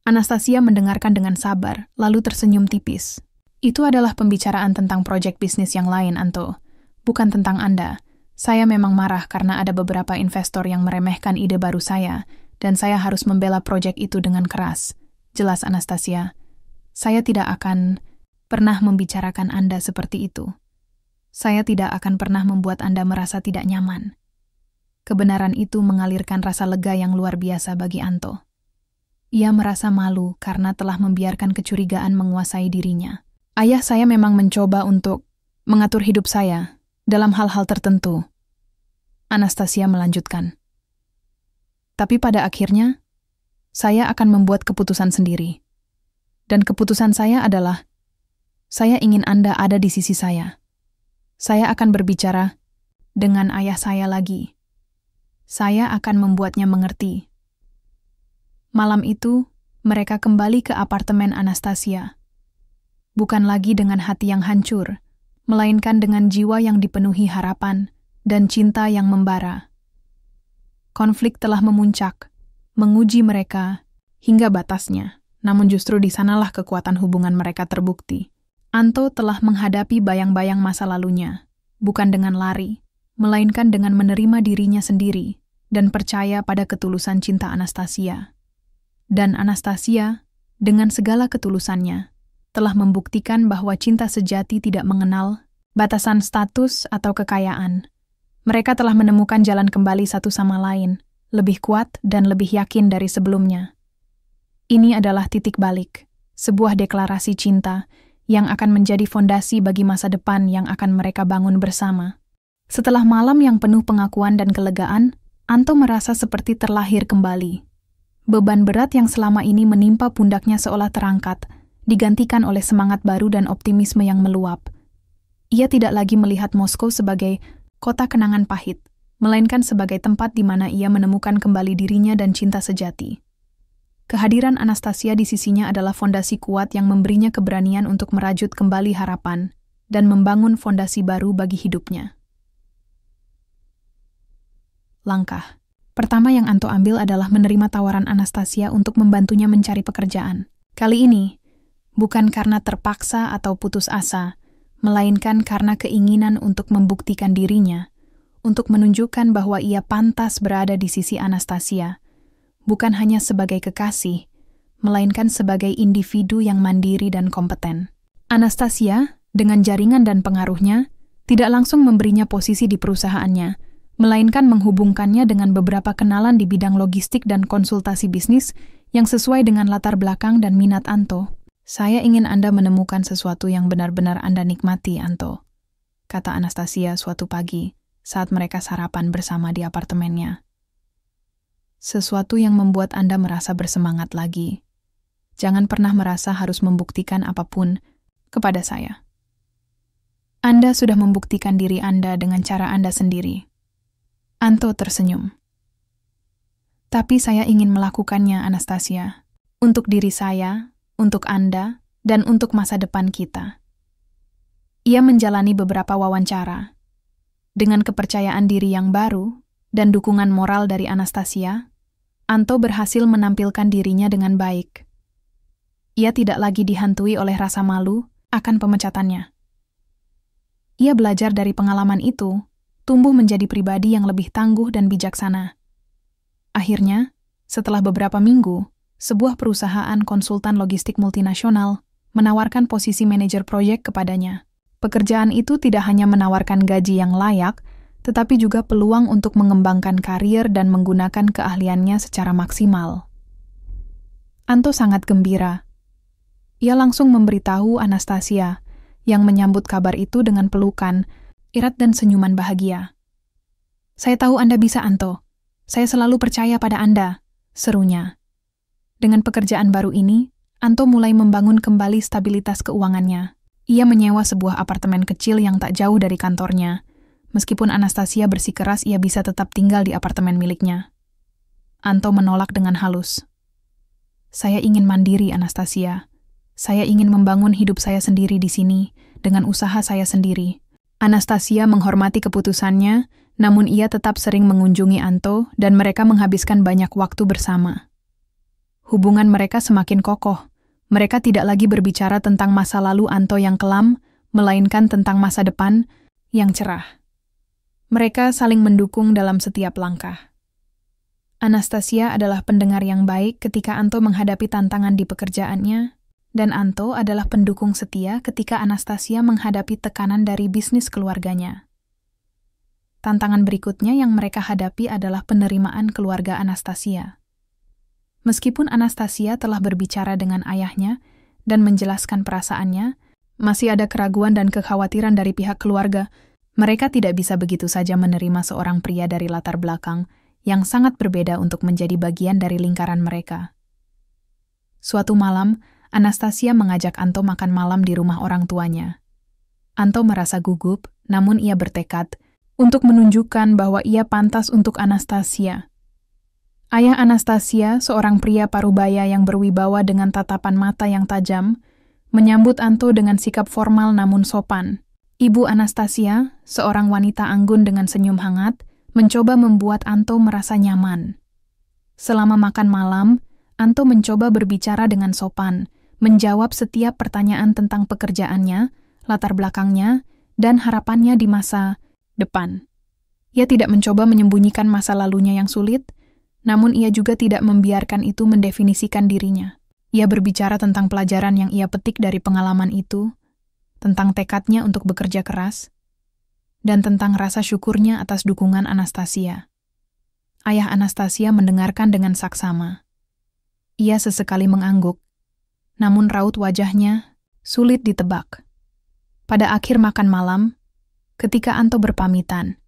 Anastasia mendengarkan dengan sabar, lalu tersenyum tipis. Itu adalah pembicaraan tentang proyek bisnis yang lain, Anto. Bukan tentang Anda. Saya memang marah karena ada beberapa investor yang meremehkan ide baru saya, dan saya harus membela proyek itu dengan keras. Jelas, Anastasia. Saya tidak akan pernah membicarakan Anda seperti itu. Saya tidak akan pernah membuat Anda merasa tidak nyaman. Kebenaran itu mengalirkan rasa lega yang luar biasa bagi Anto. Ia merasa malu karena telah membiarkan kecurigaan menguasai dirinya. Ayah saya memang mencoba untuk mengatur hidup saya dalam hal-hal tertentu. Anastasia melanjutkan. Tapi pada akhirnya, saya akan membuat keputusan sendiri. Dan keputusan saya adalah, saya ingin Anda ada di sisi saya. Saya akan berbicara dengan ayah saya lagi. Saya akan membuatnya mengerti. Malam itu, mereka kembali ke apartemen Anastasia. Bukan lagi dengan hati yang hancur, melainkan dengan jiwa yang dipenuhi harapan dan cinta yang membara. Konflik telah memuncak, menguji mereka hingga batasnya, namun justru di sanalah kekuatan hubungan mereka terbukti. Anto telah menghadapi bayang-bayang masa lalunya, bukan dengan lari, melainkan dengan menerima dirinya sendiri dan percaya pada ketulusan cinta Anastasia. Dan Anastasia, dengan segala ketulusannya, telah membuktikan bahwa cinta sejati tidak mengenal batasan status atau kekayaan. Mereka telah menemukan jalan kembali satu sama lain, lebih kuat dan lebih yakin dari sebelumnya. Ini adalah titik balik, sebuah deklarasi cinta yang akan menjadi fondasi bagi masa depan yang akan mereka bangun bersama. Setelah malam yang penuh pengakuan dan kelegaan, Anto merasa seperti terlahir kembali. Beban berat yang selama ini menimpa pundaknya seolah terangkat, digantikan oleh semangat baru dan optimisme yang meluap. Ia tidak lagi melihat Moskow sebagai kota kenangan pahit, melainkan sebagai tempat di mana ia menemukan kembali dirinya dan cinta sejati. Kehadiran Anastasia di sisinya adalah fondasi kuat yang memberinya keberanian untuk merajut kembali harapan dan membangun fondasi baru bagi hidupnya. Langkah pertama yang Anto ambil adalah menerima tawaran Anastasia untuk membantunya mencari pekerjaan. Kali ini, bukan karena terpaksa atau putus asa, melainkan karena keinginan untuk membuktikan dirinya, untuk menunjukkan bahwa ia pantas berada di sisi Anastasia, bukan hanya sebagai kekasih, melainkan sebagai individu yang mandiri dan kompeten. Anastasia, dengan jaringan dan pengaruhnya, tidak langsung memberinya posisi di perusahaannya, melainkan menghubungkannya dengan beberapa kenalan di bidang logistik dan konsultasi bisnis yang sesuai dengan latar belakang dan minat Anto. "Saya ingin Anda menemukan sesuatu yang benar-benar Anda nikmati, Anto," kata Anastasia suatu pagi saat mereka sarapan bersama di apartemennya. "Sesuatu yang membuat Anda merasa bersemangat lagi. Jangan pernah merasa harus membuktikan apapun kepada saya. Anda sudah membuktikan diri Anda dengan cara Anda sendiri." Anto tersenyum. "Tapi saya ingin melakukannya, Anastasia. Untuk diri saya, untuk Anda, dan untuk masa depan kita." Ia menjalani beberapa wawancara. Dengan kepercayaan diri yang baru dan dukungan moral dari Anastasia, Anto berhasil menampilkan dirinya dengan baik. Ia tidak lagi dihantui oleh rasa malu akan pemecatannya. Ia belajar dari pengalaman itu, tumbuh menjadi pribadi yang lebih tangguh dan bijaksana. Akhirnya, setelah beberapa minggu, sebuah perusahaan konsultan logistik multinasional menawarkan posisi manajer proyek kepadanya. Pekerjaan itu tidak hanya menawarkan gaji yang layak, tetapi juga peluang untuk mengembangkan karir dan menggunakan keahliannya secara maksimal. Anto sangat gembira. Ia langsung memberitahu Anastasia, yang menyambut kabar itu dengan pelukan, erat dan senyuman bahagia. "Saya tahu Anda bisa, Anto. Saya selalu percaya pada Anda," serunya. Dengan pekerjaan baru ini, Anto mulai membangun kembali stabilitas keuangannya. Ia menyewa sebuah apartemen kecil yang tak jauh dari kantornya. Meskipun Anastasia bersikeras ia bisa tetap tinggal di apartemen miliknya. Anto menolak dengan halus. "Saya ingin mandiri, Anastasia. Saya ingin membangun hidup saya sendiri di sini, dengan usaha saya sendiri." Anastasia menghormati keputusannya, namun ia tetap sering mengunjungi Anto dan mereka menghabiskan banyak waktu bersama. Hubungan mereka semakin kokoh. Mereka tidak lagi berbicara tentang masa lalu Anto yang kelam, melainkan tentang masa depan yang cerah. Mereka saling mendukung dalam setiap langkah. Anastasia adalah pendengar yang baik ketika Anto menghadapi tantangan di pekerjaannya, dan Anto adalah pendukung setia ketika Anastasia menghadapi tekanan dari bisnis keluarganya. Tantangan berikutnya yang mereka hadapi adalah penerimaan keluarga Anastasia. Meskipun Anastasia telah berbicara dengan ayahnya dan menjelaskan perasaannya, masih ada keraguan dan kekhawatiran dari pihak keluarga. Mereka tidak bisa begitu saja menerima seorang pria dari latar belakang yang sangat berbeda untuk menjadi bagian dari lingkaran mereka. Suatu malam, Anastasia mengajak Anto makan malam di rumah orang tuanya. Anto merasa gugup, namun ia bertekad untuk menunjukkan bahwa ia pantas untuk Anastasia. Ayah Anastasia, seorang pria parubaya yang berwibawa dengan tatapan mata yang tajam, menyambut Anto dengan sikap formal namun sopan. Ibu Anastasia, seorang wanita anggun dengan senyum hangat, mencoba membuat Anto merasa nyaman. Selama makan malam, Anto mencoba berbicara dengan sopan, menjawab setiap pertanyaan tentang pekerjaannya, latar belakangnya, dan harapannya di masa depan. Ia tidak mencoba menyembunyikan masa lalunya yang sulit, namun ia juga tidak membiarkan itu mendefinisikan dirinya. Ia berbicara tentang pelajaran yang ia petik dari pengalaman itu, tentang tekadnya untuk bekerja keras, dan tentang rasa syukurnya atas dukungan Anastasia. Ayah Anastasia mendengarkan dengan saksama. Ia sesekali mengangguk, namun raut wajahnya sulit ditebak. Pada akhir makan malam, ketika Anto berpamitan,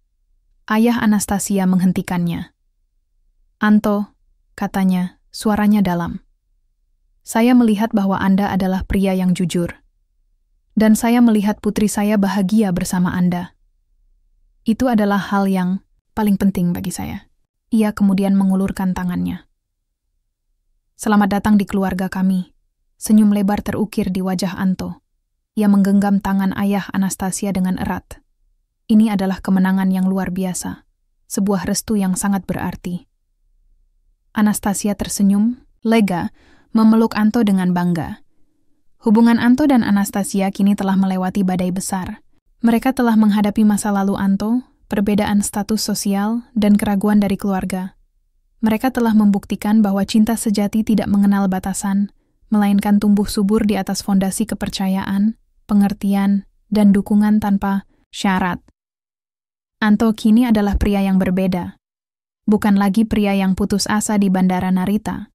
ayah Anastasia menghentikannya. "Anto," katanya, suaranya dalam. "Saya melihat bahwa Anda adalah pria yang jujur. Dan saya melihat putri saya bahagia bersama Anda. Itu adalah hal yang paling penting bagi saya." Ia kemudian mengulurkan tangannya. "Selamat datang di keluarga kami." Senyum lebar terukir di wajah Anto. Ia menggenggam tangan ayah Anastasia dengan erat. Ini adalah kemenangan yang luar biasa, sebuah restu yang sangat berarti. Anastasia tersenyum, lega, memeluk Anto dengan bangga. Hubungan Anto dan Anastasia kini telah melewati badai besar. Mereka telah menghadapi masa lalu Anto, perbedaan status sosial, dan keraguan dari keluarga. Mereka telah membuktikan bahwa cinta sejati tidak mengenal batasan, melainkan tumbuh subur di atas fondasi kepercayaan, pengertian, dan dukungan tanpa syarat. Anto kini adalah pria yang berbeda. Bukan lagi pria yang putus asa di Bandara Narita.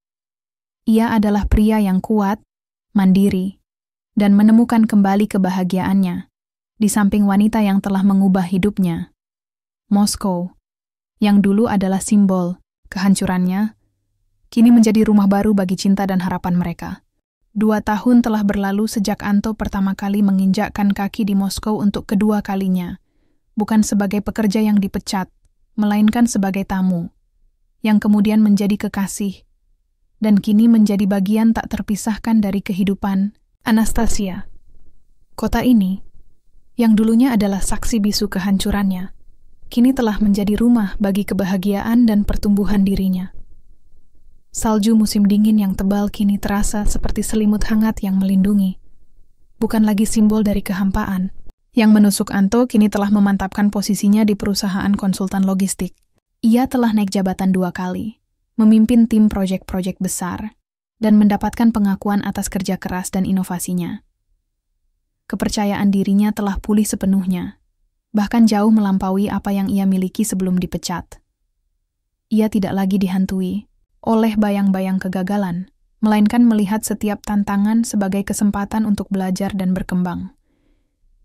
Ia adalah pria yang kuat, mandiri, dan menemukan kembali kebahagiaannya di samping wanita yang telah mengubah hidupnya. Moskow, yang dulu adalah simbol kehancurannya, kini menjadi rumah baru bagi cinta dan harapan mereka. 2 tahun telah berlalu sejak Anto pertama kali menginjakkan kaki di Moskow untuk kedua kalinya, bukan sebagai pekerja yang dipecat, melainkan sebagai tamu, yang kemudian menjadi kekasih, dan kini menjadi bagian tak terpisahkan dari kehidupan Anastasia. Kota ini, yang dulunya adalah saksi bisu kehancurannya, kini telah menjadi rumah bagi kebahagiaan dan pertumbuhan dirinya. Salju musim dingin yang tebal kini terasa seperti selimut hangat yang melindungi. Bukan lagi simbol dari kehampaan. Yang menusuk Anto kini telah memantapkan posisinya di perusahaan konsultan logistik. Ia telah naik jabatan 2 kali, memimpin tim proyek-proyek besar, dan mendapatkan pengakuan atas kerja keras dan inovasinya. Kepercayaan dirinya telah pulih sepenuhnya, bahkan jauh melampaui apa yang ia miliki sebelum dipecat. Ia tidak lagi dihantui oleh bayang-bayang kegagalan, melainkan melihat setiap tantangan sebagai kesempatan untuk belajar dan berkembang.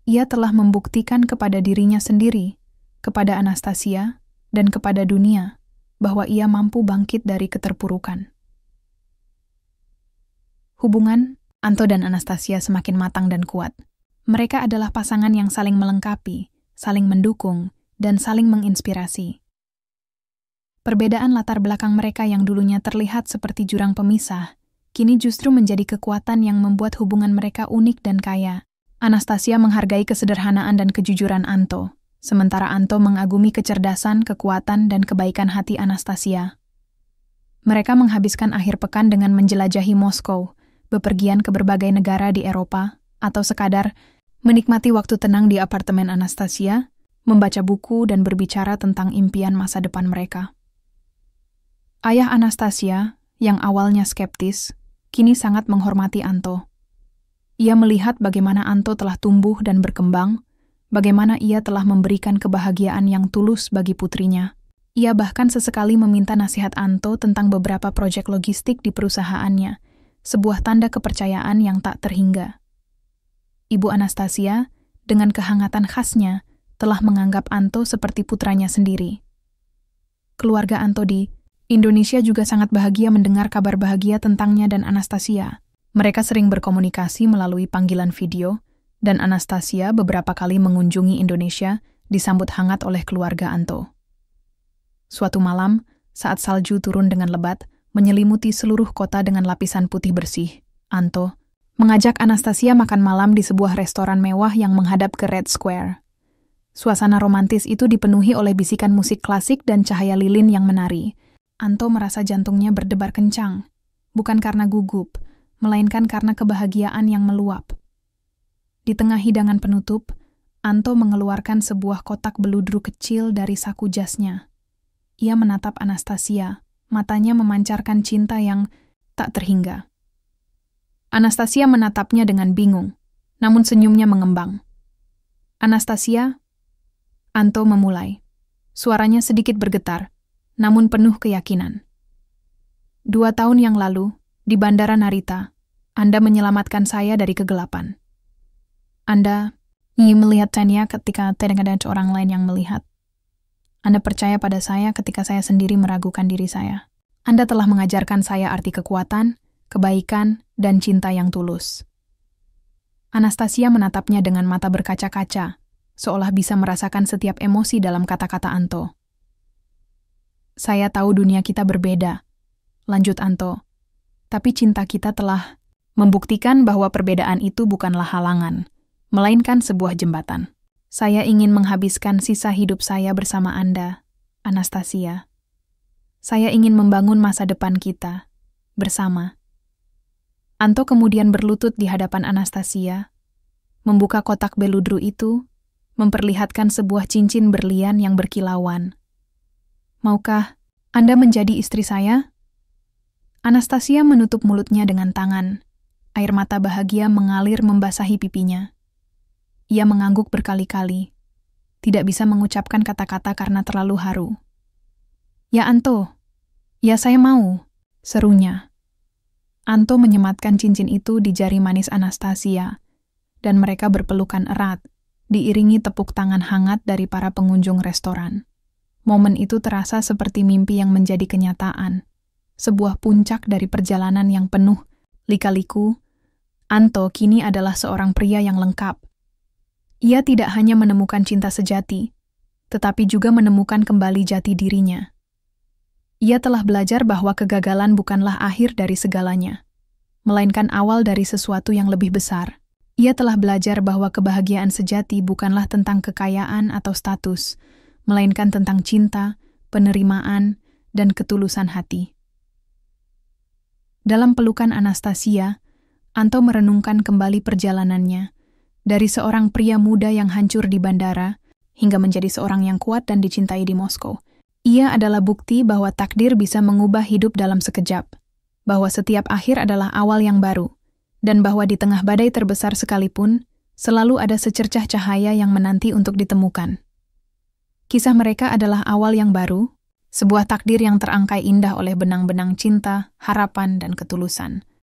Ia telah membuktikan kepada dirinya sendiri, kepada Anastasia, dan kepada dunia, bahwa ia mampu bangkit dari keterpurukan. Hubungan Anto dan Anastasia semakin matang dan kuat. Mereka adalah pasangan yang saling melengkapi, saling mendukung, dan saling menginspirasi. Perbedaan latar belakang mereka yang dulunya terlihat seperti jurang pemisah, kini justru menjadi kekuatan yang membuat hubungan mereka unik dan kaya. Anastasia menghargai kesederhanaan dan kejujuran Anto, sementara Anto mengagumi kecerdasan, kekuatan, dan kebaikan hati Anastasia. Mereka menghabiskan akhir pekan dengan menjelajahi Moskow, bepergian ke berbagai negara di Eropa, atau sekadar menikmati waktu tenang di apartemen Anastasia, membaca buku dan berbicara tentang impian masa depan mereka. Ayah Anastasia, yang awalnya skeptis, kini sangat menghormati Anto. Ia melihat bagaimana Anto telah tumbuh dan berkembang, bagaimana ia telah memberikan kebahagiaan yang tulus bagi putrinya. Ia bahkan sesekali meminta nasihat Anto tentang beberapa proyek logistik di perusahaannya, sebuah tanda kepercayaan yang tak terhingga. Ibu Anastasia, dengan kehangatan khasnya, telah menganggap Anto seperti putranya sendiri. Keluarga Anto di Indonesia juga sangat bahagia mendengar kabar bahagia tentangnya dan Anastasia. Mereka sering berkomunikasi melalui panggilan video, dan Anastasia beberapa kali mengunjungi Indonesia disambut hangat oleh keluarga Anto. Suatu malam, saat salju turun dengan lebat, menyelimuti seluruh kota dengan lapisan putih bersih, Anto mengajak Anastasia makan malam di sebuah restoran mewah yang menghadap ke Red Square. Suasana romantis itu dipenuhi oleh bisikan musik klasik dan cahaya lilin yang menari. Anto merasa jantungnya berdebar kencang, bukan karena gugup, melainkan karena kebahagiaan yang meluap. Di tengah hidangan penutup, Anto mengeluarkan sebuah kotak beludru kecil dari saku jasnya. Ia menatap Anastasia, matanya memancarkan cinta yang tak terhingga. Anastasia menatapnya dengan bingung, namun senyumnya mengembang. Anastasia, Anto memulai. Suaranya sedikit bergetar, namun penuh keyakinan. 2 tahun yang lalu, di Bandara Narita, Anda menyelamatkan saya dari kegelapan. Anda ingin melihat Tanya ketika tidak ada orang lain yang melihat. Anda percaya pada saya ketika saya sendiri meragukan diri saya. Anda telah mengajarkan saya arti kekuatan, kebaikan, dan cinta yang tulus. Anastasia menatapnya dengan mata berkaca-kaca, seolah bisa merasakan setiap emosi dalam kata-kata Anto. Saya tahu dunia kita berbeda, lanjut Anto. Tapi cinta kita telah membuktikan bahwa perbedaan itu bukanlah halangan, melainkan sebuah jembatan. Saya ingin menghabiskan sisa hidup saya bersama Anda, Anastasia. Saya ingin membangun masa depan kita, bersama. Anto kemudian berlutut di hadapan Anastasia, membuka kotak beludru itu, memperlihatkan sebuah cincin berlian yang berkilauan. "Maukah Anda menjadi istri saya?" Anastasia menutup mulutnya dengan tangan. Air mata bahagia mengalir membasahi pipinya. Ia mengangguk berkali-kali. Tidak bisa mengucapkan kata-kata karena terlalu haru. "Ya Anto, ya saya mau," serunya. Anto menyematkan cincin itu di jari manis Anastasia, dan mereka berpelukan erat, diiringi tepuk tangan hangat dari para pengunjung restoran. Momen itu terasa seperti mimpi yang menjadi kenyataan, sebuah puncak dari perjalanan yang penuh lika-liku. Anto kini adalah seorang pria yang lengkap. Ia tidak hanya menemukan cinta sejati, tetapi juga menemukan kembali jati dirinya. Ia telah belajar bahwa kegagalan bukanlah akhir dari segalanya, melainkan awal dari sesuatu yang lebih besar. Ia telah belajar bahwa kebahagiaan sejati bukanlah tentang kekayaan atau status, melainkan tentang cinta, penerimaan, dan ketulusan hati. Dalam pelukan Anastasia, Anto merenungkan kembali perjalanannya, dari seorang pria muda yang hancur di bandara, hingga menjadi seorang yang kuat dan dicintai di Moskow. Ia adalah bukti bahwa takdir bisa mengubah hidup dalam sekejap, bahwa setiap akhir adalah awal yang baru, dan bahwa di tengah badai terbesar sekalipun, selalu ada secercah cahaya yang menanti untuk ditemukan. Kisah mereka adalah awal yang baru, sebuah takdir yang terangkai indah oleh benang-benang cinta, harapan, dan ketulusan.